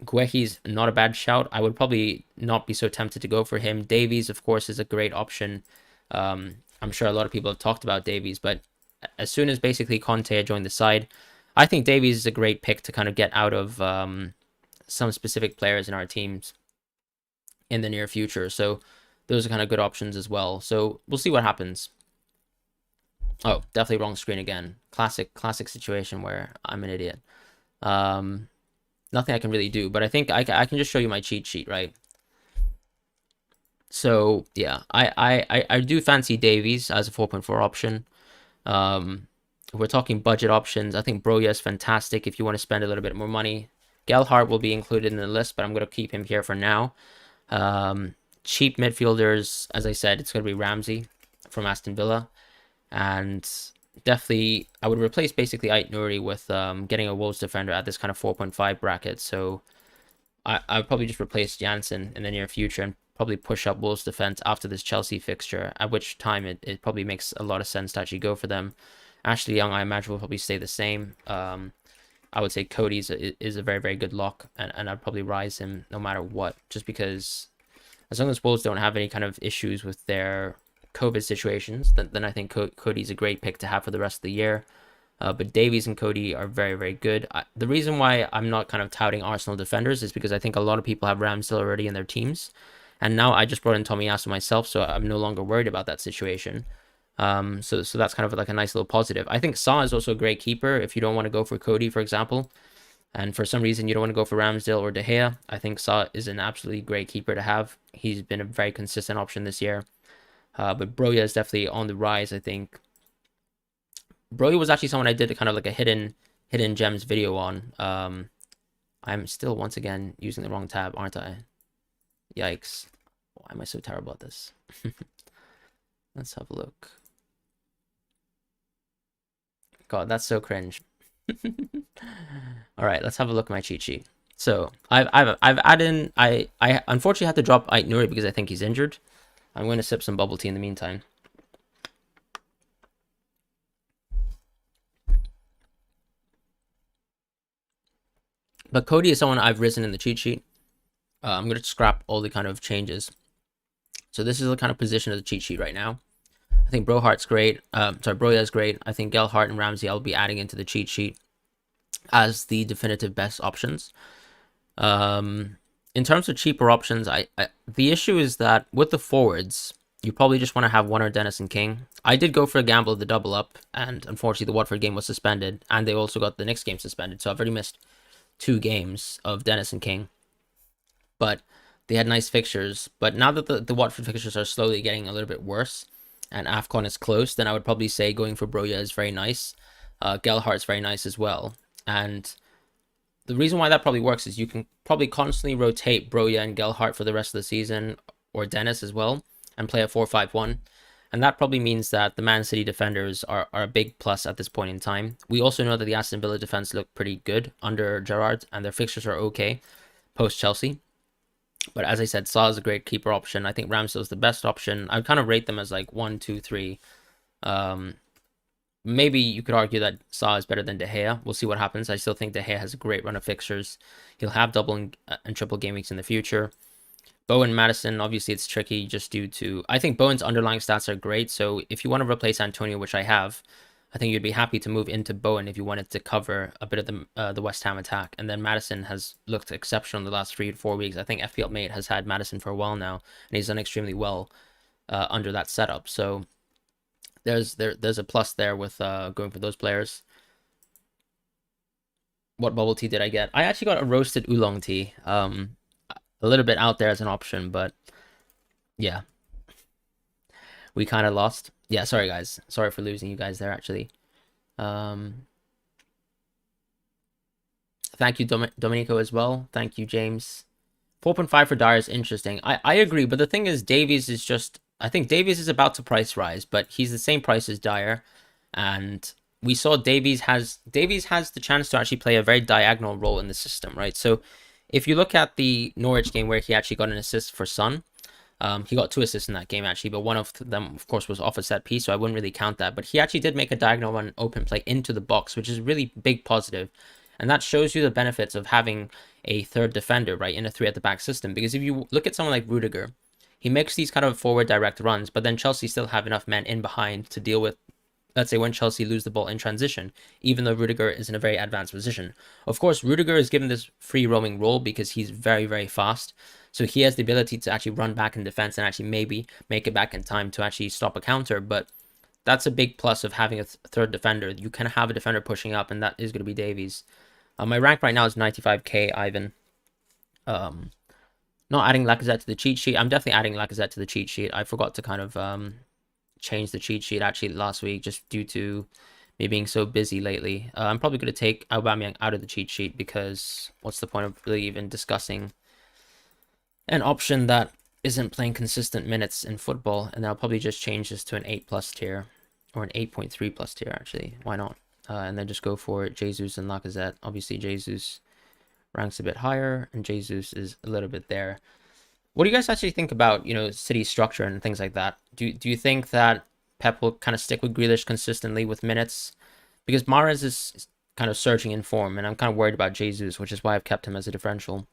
Guehi's not a bad shout. I would probably not be so tempted to go for him. Davies, of course, is a great option. I'm sure a lot of people have talked about Davies, but as soon as basically Conte joined the side, I think Davies is a great pick to kind of get out of some specific players in our teams in the near future. So those are kind of good options as well. So we'll see what happens. Oh, definitely wrong screen again. Classic situation where I'm an idiot. Nothing I can really do, but I think I can just show you my cheat sheet, right? So yeah, I do fancy Davies as a 4.4 option. If we're talking budget options, I think Broja is fantastic if you want to spend a little bit more money. Gelhardt will be included in the list, but I'm going to keep him here for now. Cheap midfielders, as I said, it's going to be Ramsey from Aston Villa. And definitely, I would replace basically Ait Nouri with getting a Wolves defender at this kind of 4.5 bracket. So I would probably just replace Janssen in the near future and probably push up Wolves defense after this Chelsea fixture, at which time it probably makes a lot of sense to actually go for them. Ashley Young, I imagine, will probably stay the same. I would say Cody is a very, very good lock, and I'd probably rise him no matter what, just because as long as Wolves don't have any kind of issues with their COVID situations, then I think Cody's a great pick to have for the rest of the year. But Davies and Cody are very, very good. The reason why I'm not kind of touting Arsenal defenders is because I think a lot of people have Ramsdale already in their teams. And now I just brought in Tomiyasu myself, so I'm no longer worried about that situation. So that's kind of like a nice little positive. I think Saw is also a great keeper if you don't want to go for Cody, for example. And for some reason you don't want to go for Ramsdale or De Gea. I think Saw is an absolutely great keeper to have. He's been a very consistent option this year. But Broja is definitely on the rise, I think. Broja was actually someone I did kind of like a hidden gems video on. I'm still once again using the wrong tab, aren't I? Yikes. Why am I so terrible at this? Let's have a look. God, that's so cringe. All right, let's have a look at my cheat sheet. So I've added in. I unfortunately had to drop Ait Nouri because I think he's injured. I'm going to sip some bubble tea in the meantime. But Cody is someone I've risen in the cheat sheet. I'm going to scrap all the kind of changes. So this is the kind of position of the cheat sheet right now. I think Broja is great. I think Gelhardt and Ramsey I'll be adding into the cheat sheet as the definitive best options. In terms of cheaper options, the issue is that with the forwards, you probably just want to have one or Dennis and King. I did go for a gamble of the double up, and unfortunately the Watford game was suspended, and they also got the next game suspended, so I've already missed 2 games of Dennis and King. But they had nice fixtures. But now that the Watford fixtures are slowly getting a little bit worse, and AFCON is close, then I would probably say going for Broja is very nice. Gelhardt's very nice as well. And the reason why that probably works is you can probably constantly rotate Broja and Gelhardt for the rest of the season, or Dennis as well, and play a 4-5-1. And that probably means that the Man City defenders are a big plus at this point in time. We also know that the Aston Villa defense looked pretty good under Gerrard, and their fixtures are okay post-Chelsea. But as I said, Saw is a great keeper option. I think Ramsdale is the best option. I would kind of rate them as like 1, 2, 3. Maybe you could argue that Saw is better than De Gea. We'll see what happens. I still think De Gea has a great run of fixtures. He'll have double and triple game weeks in the future. Bowen, Maddison, obviously it's tricky just due to... I think Bowen's underlying stats are great, so if you want to replace Antonio, which I have, I think you'd be happy to move into Bowen if you wanted to cover a bit of the West Ham attack. And then Maddison has looked exceptional in the last 3 to 4 weeks. I think FPL Mate has had Maddison for a while now, and he's done extremely well under that setup. So there's a plus there with going for those players. What bubble tea did I get? I actually got a roasted oolong tea. A little bit out there as an option, but yeah. we kind of lost. Yeah, sorry guys. Sorry for losing you guys there actually. Thank you, Domenico, as well. Thank you, James. 4.5 for Dyer is interesting. I agree, but the thing is, Davies is just. I think Davies is about to price rise, but he's the same price as Dyer, and we saw Davies has the chance to actually play a very diagonal role in the system, right? So, if you look at the Norwich game where he actually got an assist for Son, he got 2 assists in that game actually, but one of them, of course, was off a set piece, so I wouldn't really count that. But he actually did make a diagonal run open play into the box, which is a really big positive. And that shows you the benefits of having a third defender, right, in a 3 at the back system. Because if you look at someone like Rudiger, he makes these kind of forward direct runs, but then Chelsea still have enough men in behind to deal with, let's say, when Chelsea lose the ball in transition, even though Rudiger is in a very advanced position. Of course, Rudiger is given this free roaming role because he's very, very fast. So he has the ability to actually run back in defense and actually maybe make it back in time to actually stop a counter. But that's a big plus of having a third defender. You can have a defender pushing up, and that is going to be Davies. My rank right now is 95k, Ivan. Not adding Lacazette to the cheat sheet. I'm definitely adding Lacazette to the cheat sheet. I forgot to kind of change the cheat sheet actually last week just due to me being so busy lately. I'm probably going to take Aubameyang out of the cheat sheet because what's the point of really even discussing an option that isn't playing consistent minutes in football? And I'll probably just change this to an 8+ tier, or an 8.3+ tier actually. Why not? And then just go for Jesus and Lacazette. Obviously, Jesus ranks a bit higher, and Jesus is a little bit there. What do you guys actually think about, City's structure and things like that? Do you think that Pep will kind of stick with Grealish consistently with minutes? Because Mahrez is kind of surging in form, and I'm kind of worried about Jesus, which is why I've kept him as a differential.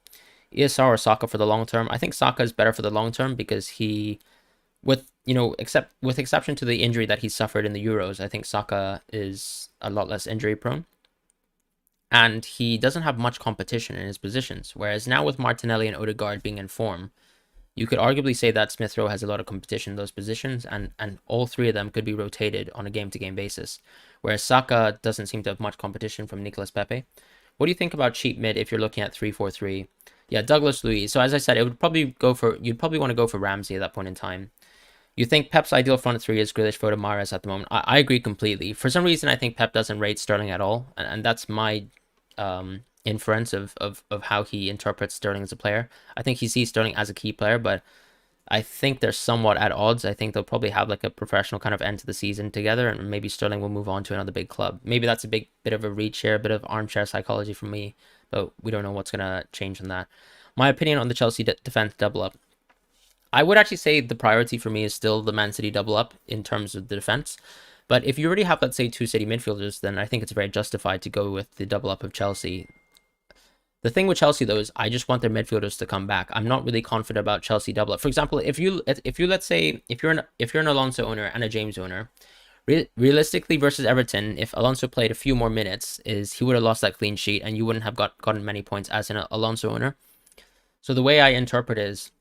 ESR or Saka for the long term? I think Saka is better for the long term because he, with exception to the injury that he suffered in the Euros, I think Saka is a lot less injury prone. And he doesn't have much competition in his positions. Whereas now with Martinelli and Odegaard being in form, you could arguably say that Smith Rowe has a lot of competition in those positions, and all 3 of them could be rotated on a game-to-game basis. Whereas Saka doesn't seem to have much competition from Nicolas Pepe. What do you think about cheap mid if you're looking at 3-4-3? Yeah, Douglas Luiz. So as I said, you'd probably want to go for Ramsey at that point in time. You think Pep's ideal front 3 is Grealish, Foden, Mahrez at the moment? I agree completely. For some reason, I think Pep doesn't rate Sterling at all, and that's my inference of how he interprets Sterling as a player. I think he sees Sterling as a key player, but I think they're somewhat at odds. I think they'll probably have like a professional kind of end to the season together, and maybe Sterling will move on to another big club. Maybe that's a bit of a reach here, a bit of armchair psychology from me, but we don't know what's going to change on that. My opinion on the Chelsea defense double up. I would actually say the priority for me is still the Man City double up in terms of the defense. But if you already have, let's say, 2 City midfielders, then I think it's very justified to go with the double up of Chelsea. The thing with Chelsea though is I just want their midfielders to come back. I'm not really confident about Chelsea double up. For example, if you let's say if you're an Alonso owner and a James owner, realistically versus Everton, if Alonso played a few more minutes, he would have lost that clean sheet and you wouldn't have gotten many points as an Alonso owner. So the way I interpret is,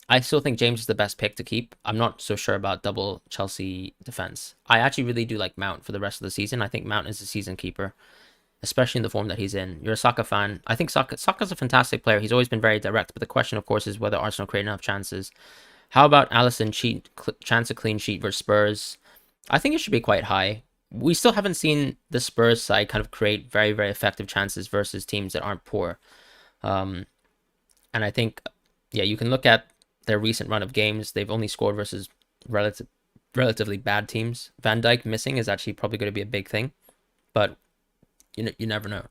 I still think James is the best pick to keep. I'm not so sure about double Chelsea defense. I actually really do like Mount for the rest of the season. I think Mount is a season keeper, especially in the form that he's in. You're a Saka fan. I think Saka's a fantastic player. He's always been very direct, but the question, of course, is whether Arsenal create enough chances. How about Alisson chance of clean sheet versus Spurs? I think it should be quite high. We still haven't seen the Spurs side kind of create very, very effective chances versus teams that aren't poor. And I think, yeah, you can look at their recent run of games. They've only scored versus relatively bad teams. Van Dijk missing is actually probably going to be a big thing, but you never know.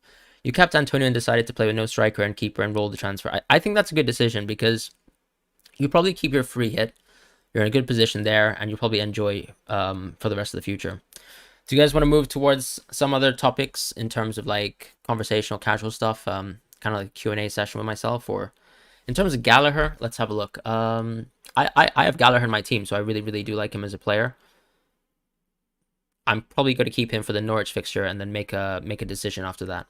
You kept Antonio and decided to play with no striker and keeper and roll the transfer. I think that's a good decision because you probably keep your free hit. You're in a good position there, and you'll probably enjoy for the rest of the future. Do you guys want to move towards some other topics in terms of like conversational, casual stuff, kind of like Q&A session with myself, or in terms of Gallagher? Let's have a look. I have Gallagher in my team, so I really, really do like him as a player. I'm probably going to keep him for the Norwich fixture and then make a decision after that.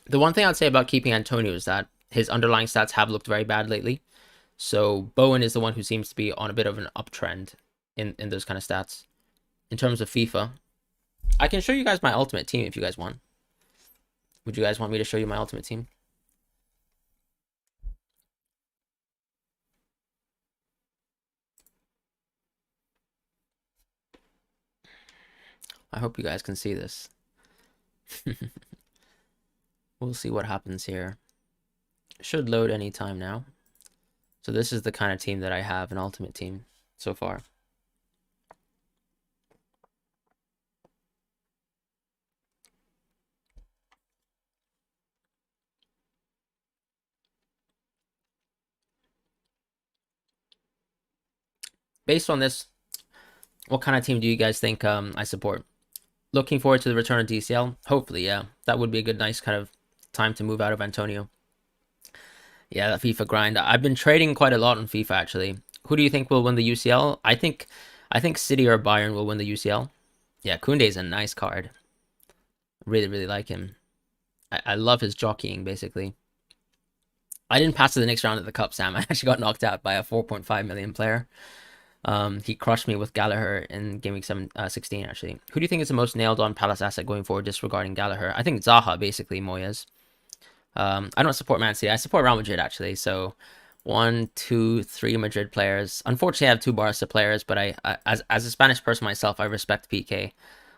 The one thing I'd say about keeping Antonio is that his underlying stats have looked very bad lately. So Bowen is the one who seems to be on a bit of an uptrend in those kind of stats. In terms of FIFA, I can show you guys my ultimate team if you guys want. Would you guys want me to show you my ultimate team? I hope you guys can see this. We'll see what happens here. Should load any time now. So this is the kind of team that I have, an ultimate team so far. Based on this, what kind of team do you guys think I support? Looking forward to the return of DCL. Hopefully, yeah. That would be a good, nice kind of time to move out of Antonio. Yeah, that FIFA grind. I've been trading quite a lot on FIFA, actually. Who do you think will win the UCL? I think City or Bayern will win the UCL. Yeah, Koundé's a nice card. Really, really like him. I love his jockeying, basically. I didn't pass to the next round of the Cup, Sam. I actually got knocked out by a 4.5 million player. He crushed me with Gallagher in Gameweek 16, actually. Who do you think is the most nailed on Palace asset going forward, disregarding Gallagher? I think Zaha, basically, Moyes. I don't support Man City. I support Real Madrid, actually. So 1, 2, 3 Madrid players. Unfortunately, I have 2 Barca players, but as a Spanish person myself, I respect PK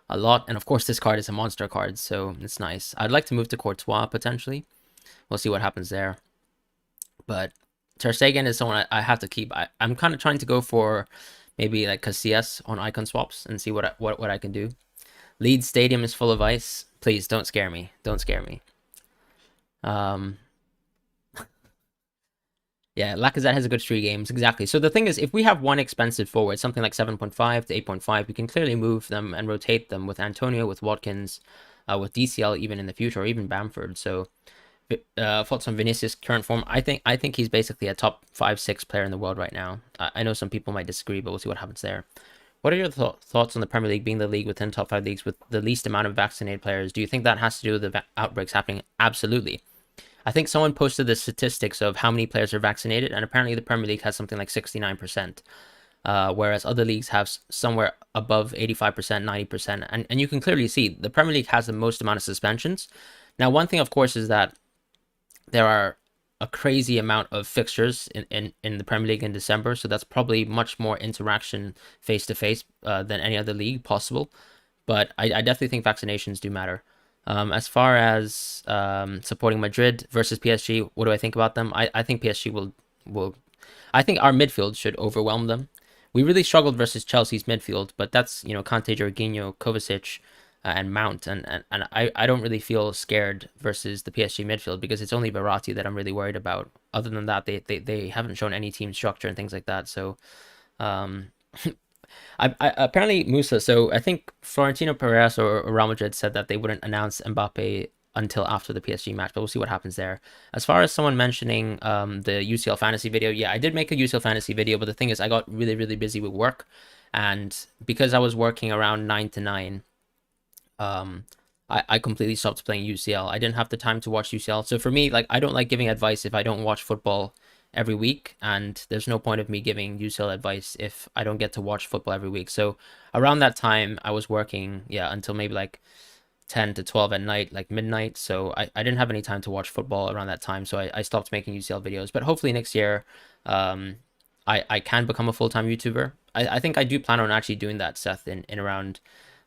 a lot. And of course, this card is a monster card, so it's nice. I'd like to move to Courtois, potentially. We'll see what happens there. But Ter Stegen is someone I have to keep. I'm kind of trying to go for maybe like Casillas on icon swaps and see what I can do. Leeds Stadium is full of ice. Please don't scare me. Don't scare me. Yeah, Lacazette has a good 3 games. Exactly. So the thing is, if we have one expensive forward, something like 7.5 to 8.5, we can clearly move them and rotate them with Antonio, with Watkins, with DCL even in the future, or even Bamford. So thoughts on Vinicius' current form? I think he's basically a top 5-6 player in the world right now. I know some people might disagree, but we'll see what happens there. What are your thoughts on the Premier League being the league within top 5 leagues with the least amount of vaccinated players? Do you think that has to do with the outbreaks happening? Absolutely. I think someone posted the statistics of how many players are vaccinated, and apparently the Premier League has something like 69%, whereas other leagues have somewhere above 85%, 90%. And you can clearly see the Premier League has the most amount of suspensions. Now, one thing, of course, is that there are a crazy amount of fixtures in the Premier League in December, so that's probably much more interaction face-to-face than any other league possible. But I definitely think vaccinations do matter. As far as supporting Madrid versus PSG, what do I think about them? I think PSG will. I think our midfield should overwhelm them. We really struggled versus Chelsea's midfield, but that's Kante, Jorginho, Kovacic, and Mount, and I don't really feel scared versus the PSG midfield because it's only Verratti that I'm really worried about. Other than that, they haven't shown any team structure and things like that. So, I apparently Musa. So I think Florentino Perez or Real Madrid said that they wouldn't announce Mbappe until after the PSG match, but we'll see what happens there. As far as someone mentioning the UCL fantasy video, yeah, I did make a UCL fantasy video, but the thing is, I got really, really busy with work, and because I was working around 9 to 9, I completely stopped playing UCL. I didn't have the time to watch UCL. So for me, like, I don't like giving advice if I don't watch football every week, and there's no point of me giving UCL advice if I don't get to watch football every week. So around that time, I was working, yeah, until maybe like 10 to 12 at night, like midnight. So I didn't have any time to watch football around that time. So I stopped making UCL videos. But hopefully next year, I can become a full-time YouTuber. I think I do plan on actually doing that, Seth, in around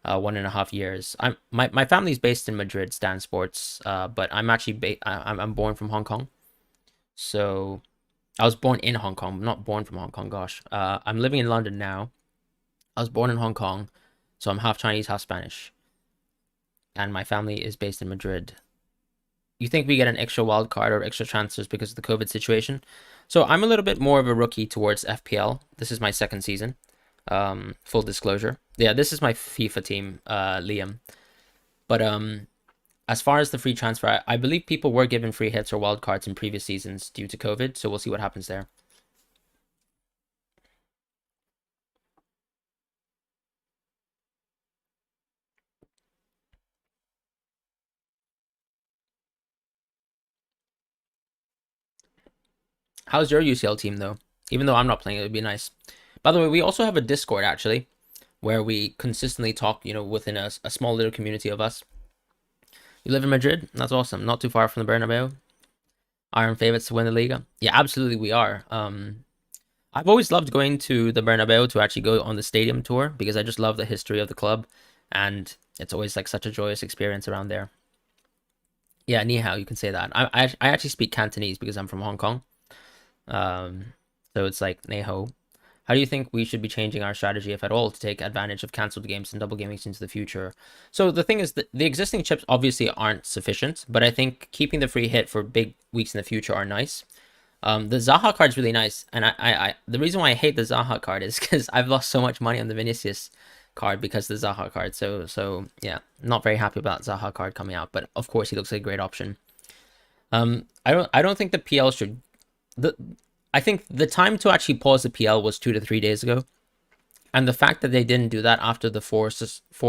1.5 years. My family's based in Madrid, Stan Sports, but I'm actually I'm born from Hong Kong. So I was born in Hong Kong, not born from Hong Kong. Gosh, I'm living in London now. I was born in Hong Kong, so I'm half Chinese, half Spanish, and my family is based in Madrid. You think we get an extra wild card or extra transfers because of the COVID situation? So I'm a little bit more of a rookie towards FPL. This is my second season. Full disclosure. Yeah, this is my FIFA team, Liam. But as far as the free transfer, I believe people were given free hits or wild cards in previous seasons due to COVID, so we'll see what happens there. How's your UCL team, though? Even though I'm not playing, it would be nice. By the way, we also have a Discord, actually, where we consistently talk, within a small little community of us. You live in Madrid? That's awesome. Not too far from the Bernabeu. Iron favorites to win the Liga? Yeah, absolutely we are. I've always loved going to the Bernabeu to actually go on the stadium tour because I just love the history of the club. and it's always like such a joyous experience around there. Yeah, ni hao, you can say that. I actually speak Cantonese because I'm from Hong Kong. So it's like nei ho. How do you think we should be changing our strategy, if at all, to take advantage of cancelled games and double game weeks into the future? So the thing is that the existing chips obviously aren't sufficient, but I think keeping the free hit for big weeks in the future are nice. The Zaha card is really nice, and I the reason why I hate the Zaha card is because I've lost so much money on the Vinicius card because of the Zaha card. So yeah, not very happy about Zaha card coming out, but of course he looks like a great option. I don't think the PL should the I think the time to actually pause the PL was 2 to 3 days ago, and the fact that they didn't do that after the four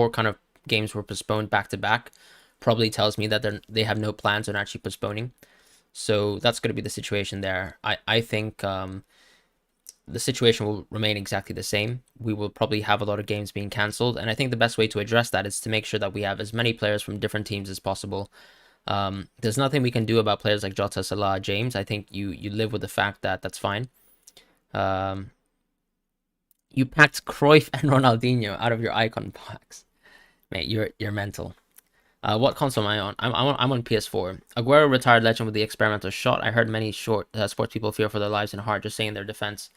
kind of games were postponed back to back probably tells me that they have no plans on actually postponing. So that's going to be the situation there. I think the situation will remain exactly the same. We will probably have a lot of games being cancelled, and I think the best way to address that is to make sure that we have as many players from different teams as possible. There's nothing we can do about players like Jota, Salah, James. I think you live with the fact that that's fine. You packed Cruyff and Ronaldinho out of your icon box, mate. You're mental. What console am I on? I'm on PS4. Aguero retired legend with the experimental shot. I heard many sports people fear for their lives and heart, just saying their defense.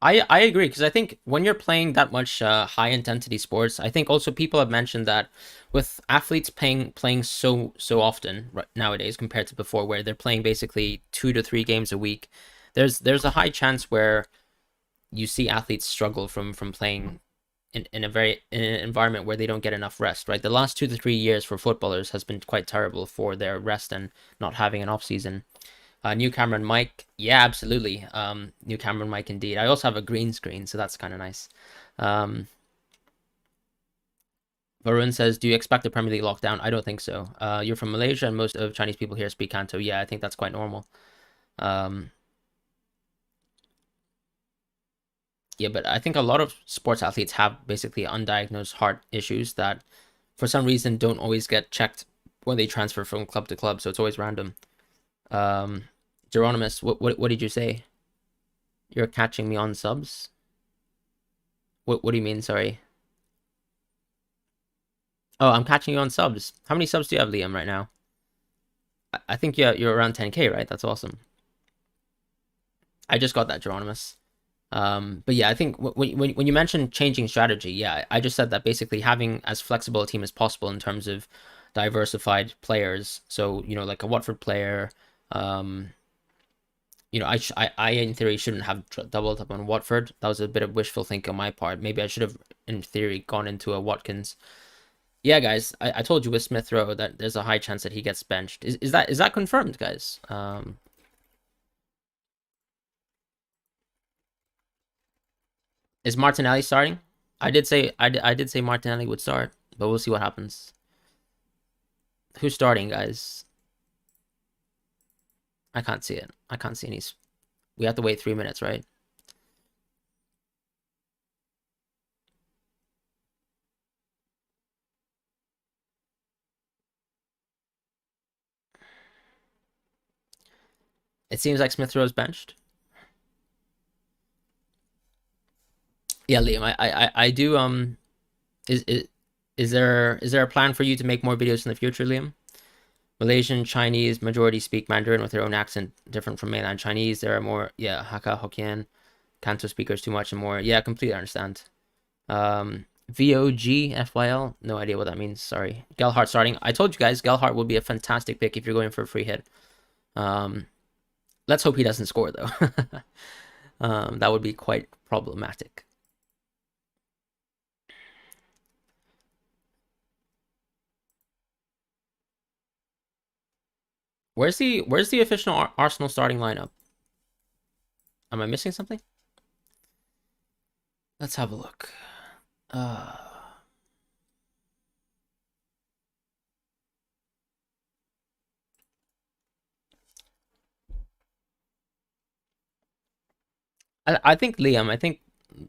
I agree, because I think when you're playing that much high intensity sports, I think also people have mentioned that with athletes playing so often nowadays compared to before, where they're playing basically 2 to 3 games a week, there's a high chance where you see athletes struggle from playing in an environment where they don't get enough rest, right? The last 2 to 3 years for footballers has been quite terrible for their rest and not having an off season. New camera and mic, yeah, absolutely. New camera and mic indeed. I also have a green screen, so that's kind of nice. Varun says, do you expect the Premier League lockdown? I don't think so. You're from Malaysia, and most of Chinese people here speak Canto. Yeah, I think that's quite normal. Yeah, but I think a lot of sports athletes have basically undiagnosed heart issues that for some reason don't always get checked when they transfer from club to club, so it's always random. Geronimus, what did you say? You're catching me on subs? What do you mean, sorry? Oh, I'm catching you on subs. How many subs do you have, Liam, right now? I think you're around 10K, right? That's awesome. I just got that, Geronimus. But yeah, I think when you mentioned changing strategy, yeah, I just said that basically having as flexible a team as possible in terms of diversified players. So, like a Watford player, I in theory shouldn't have doubled up on Watford. That was a bit of wishful thinking on my part. Maybe I should have, in theory, gone into a Watkins. Yeah, guys, I told you with Smith Rowe that there's a high chance that he gets benched. Is that confirmed, guys? Is Martinelli starting? I did say Martinelli would start, but we'll see what happens. Who's starting, guys? I can't see it. I can't see any. We have to wait 3 minutes, right? It seems like Smith Rowe's benched. Yeah, Liam, I do. Is there a plan for you to make more videos in the future, Liam? Malaysian Chinese majority speak Mandarin with their own accent different from mainland Chinese. There are more, yeah, Hakka, Hokkien, Canto speakers too much and more. Yeah, completely understand. VOG FYL, no idea what that means. Sorry. Gelhardt starting. I told you guys, Gelhardt will be a fantastic pick if you're going for a free hit. Let's hope he doesn't score though. That would be quite problematic. Where's the official Arsenal starting lineup? Am I missing something? Let's have a look. I think, Liam, I think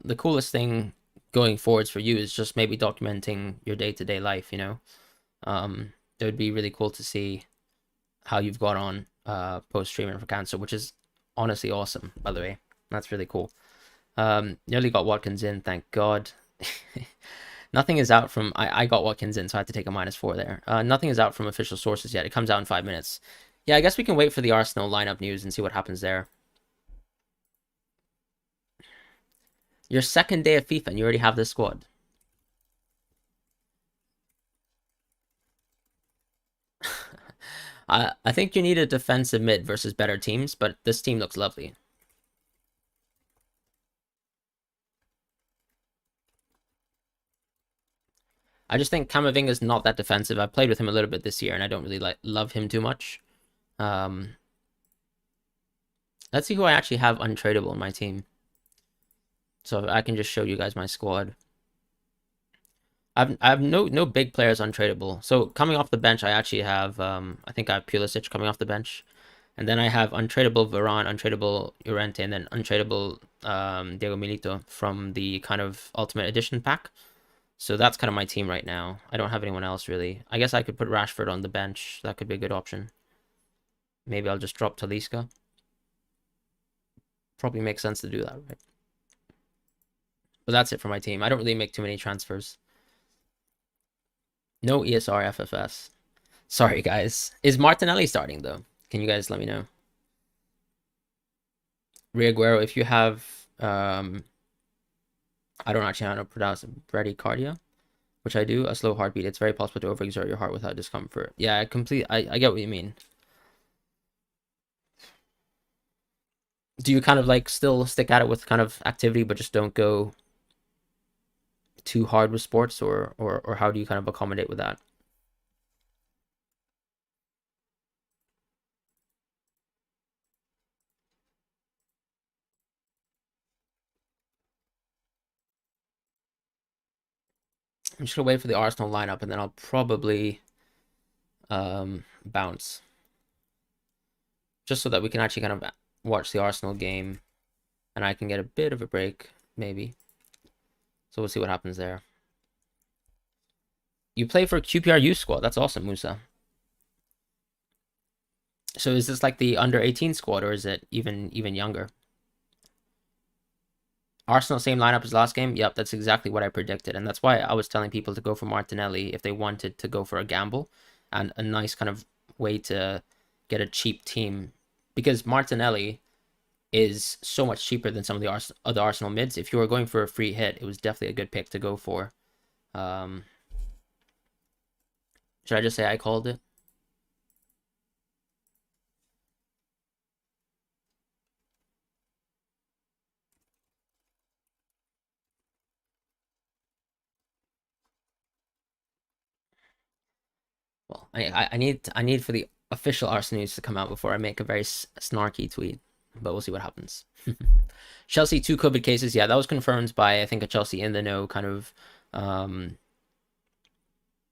the coolest thing going forwards for you is just maybe documenting your day-to-day life, it would be really cool to see how you've got on post streaming for Cancer, which is honestly awesome, by the way. That's really cool. Nearly got Watkins in, thank God. Nothing is out from. I got Watkins in, so I had to take a -4 there. Nothing is out from official sources yet. It comes out in 5 minutes. Yeah, I guess we can wait for the Arsenal lineup news and see what happens there. Your second day of FIFA and you already have this squad. I think you need a defensive mid versus better teams, but this team looks lovely. I just think Camavinga's not that defensive. I've played with him a little bit this year, and I don't really love him too much. Let's see who I actually have untradeable in my team. So I can just show you guys my squad. I have no big players untradeable. So coming off the bench, I actually have I think I have Pulisic coming off the bench, and then I have untradeable Varane, untradeable Llorente, and then untradeable Diego Milito from the kind of Ultimate Edition pack. So that's kind of my team right now. I don't have anyone else really. I guess I could put Rashford on the bench. That could be a good option. Maybe I'll just drop Talisca. Probably makes sense to do that, right? But that's it for my team. I don't really make too many transfers. No ESR FFS. Sorry, guys. Is Martinelli starting, though? Can you guys let me know? Riaguero, if you have... I don't actually know how to pronounce it. Bradycardia, which I do. A slow heartbeat. It's very possible to overexert your heart without discomfort. Yeah, I get what you mean. Do you kind of like still stick at it with kind of activity, but just don't go too hard with sports, or how do you kind of accommodate with that? I'm just gonna wait for the Arsenal lineup, and then I'll probably bounce, just so that we can actually kind of watch the Arsenal game, and I can get a bit of a break, maybe. So we'll see what happens there. You play for QPR youth squad. That's awesome, Musa. So is this like the under 18 squad, or is it even younger? Arsenal same lineup as last game. Yep, that's exactly what I predicted, and that's why I was telling people to go for Martinelli if they wanted to go for a gamble and a nice kind of way to get a cheap team, because Martinelli is so much cheaper than some of the other Arsenal mids. If you were going for a free hit, it was definitely a good pick to go for. Should I just say I called it? Well, I need for the official Arsenal news to come out before I make a very snarky tweet, but we'll see what happens. Chelsea 2 COVID cases. Yeah, that was confirmed by I think a Chelsea in the know kind of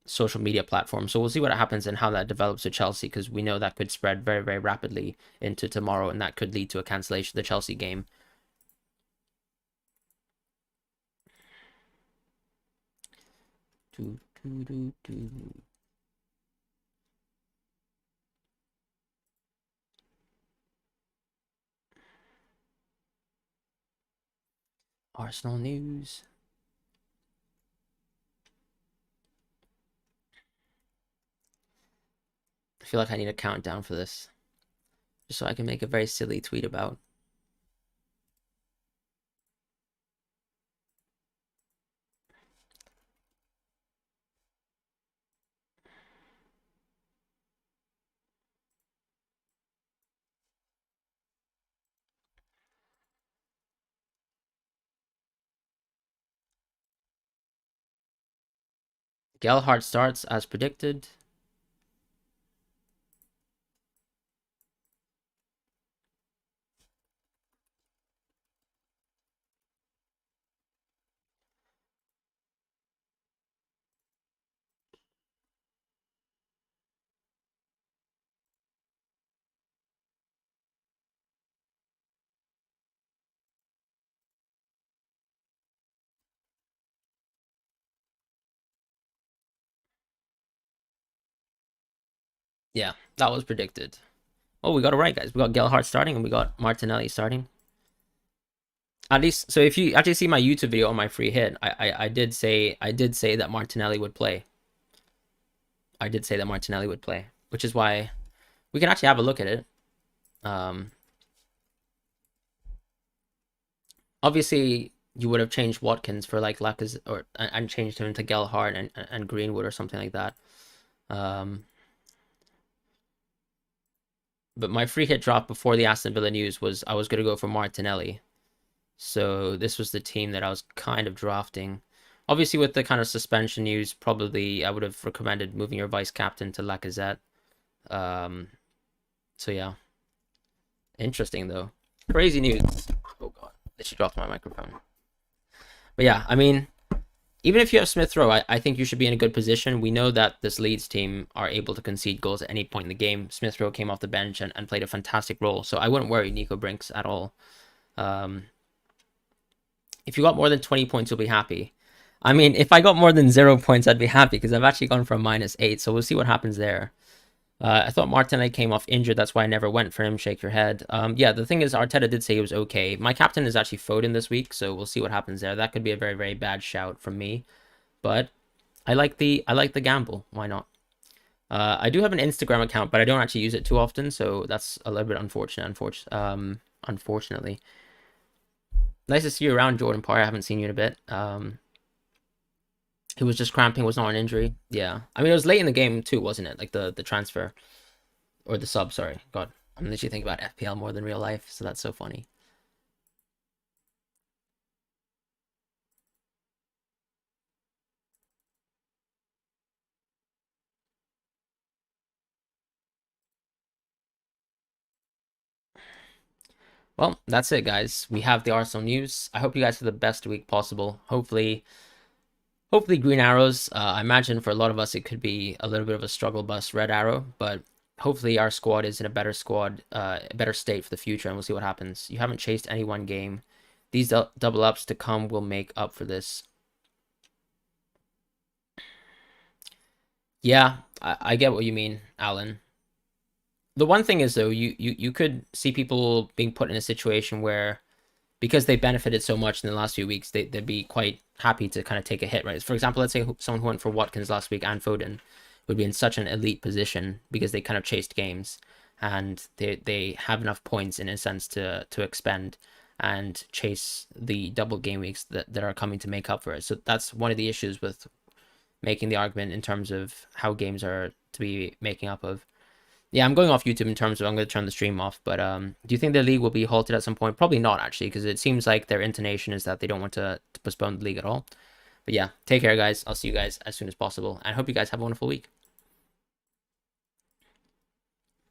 social media platform. So we'll see what happens and how that develops with Chelsea, because we know that could spread very, very rapidly into tomorrow, and that could lead to a cancellation of the Chelsea game. Arsenal news. I feel like I need a countdown for this, just so I can make a very silly tweet about. Gelhardt starts as predicted. Yeah, that was predicted. Oh, we got it right, guys. We got Gelhardt starting and we got Martinelli starting. At least, so if you actually see my YouTube video on my free hit, I did say that Martinelli would play. I did say that Martinelli would play, which is why we can actually have a look at it. Obviously, you would have changed Watkins for like Lacazette, or and changed him to Gelhardt and Greenwood or something like that. But my free hit drop before the Aston Villa news was I was going to go for Martinelli. So this was the team that I was kind of drafting. Obviously, with the kind of suspension news, probably I would have recommended moving your vice captain to Lacazette. So yeah, interesting though. Crazy news. Oh god, she dropped my microphone. But yeah, I mean, even if you have Smith Rowe, I think you should be in a good position. We know that this Leeds team are able to concede goals at any point in the game. Smith Rowe came off the bench and played a fantastic role, so I wouldn't worry Nico Brinks at all. If you got more than 20 points, you'll be happy. I mean, if I got more than 0 points, I'd be happy because I've actually gone for a -8, so we'll see what happens there. I thought Martinelli came off injured. That's why I never went for him. Shake your head. Yeah, the thing is, Arteta did say he was okay. My captain is actually Foden this week, so we'll see what happens there. That could be a very, very bad shout from me, but I like the gamble. Why not? I do have an Instagram account, but I don't actually use it too often, so that's a little bit unfortunate. Unfortunately. Nice to see you around, Jordan Parr. I haven't seen you in a bit. He was just cramping, was not an injury. Yeah. I mean, it was late in the game too, wasn't it? Like the transfer. Or the sub, sorry. God. I'm literally thinking about FPL more than real life, so that's so funny. Well, that's it, guys. We have the Arsenal news. I hope you guys have the best week possible. Hopefully Green Arrows. I imagine for a lot of us, it could be a little bit of a struggle bus Red Arrow, but hopefully our squad is in a better state for the future, and we'll see what happens. You haven't chased any one game. These double ups to come will make up for this. Yeah, I get what you mean, Alan. The one thing is though, you could see people being put in a situation where because they benefited so much in the last few weeks, they'd be quite happy to kind of take a hit, right? For example, let's say someone who went for Watkins last week and Foden would be in such an elite position because they kind of chased games and they have enough points in a sense to expend and chase the double game weeks that are coming to make up for it. So that's one of the issues with making the argument in terms of how games are to be making up of. Yeah, I'm going off YouTube in terms of I'm going to turn the stream off, but do you think the league will be halted at some point? Probably not, actually, because it seems like their intonation is that they don't want to postpone the league at all. But yeah, take care, guys. I'll see you guys as soon as possible, and I hope you guys have a wonderful week.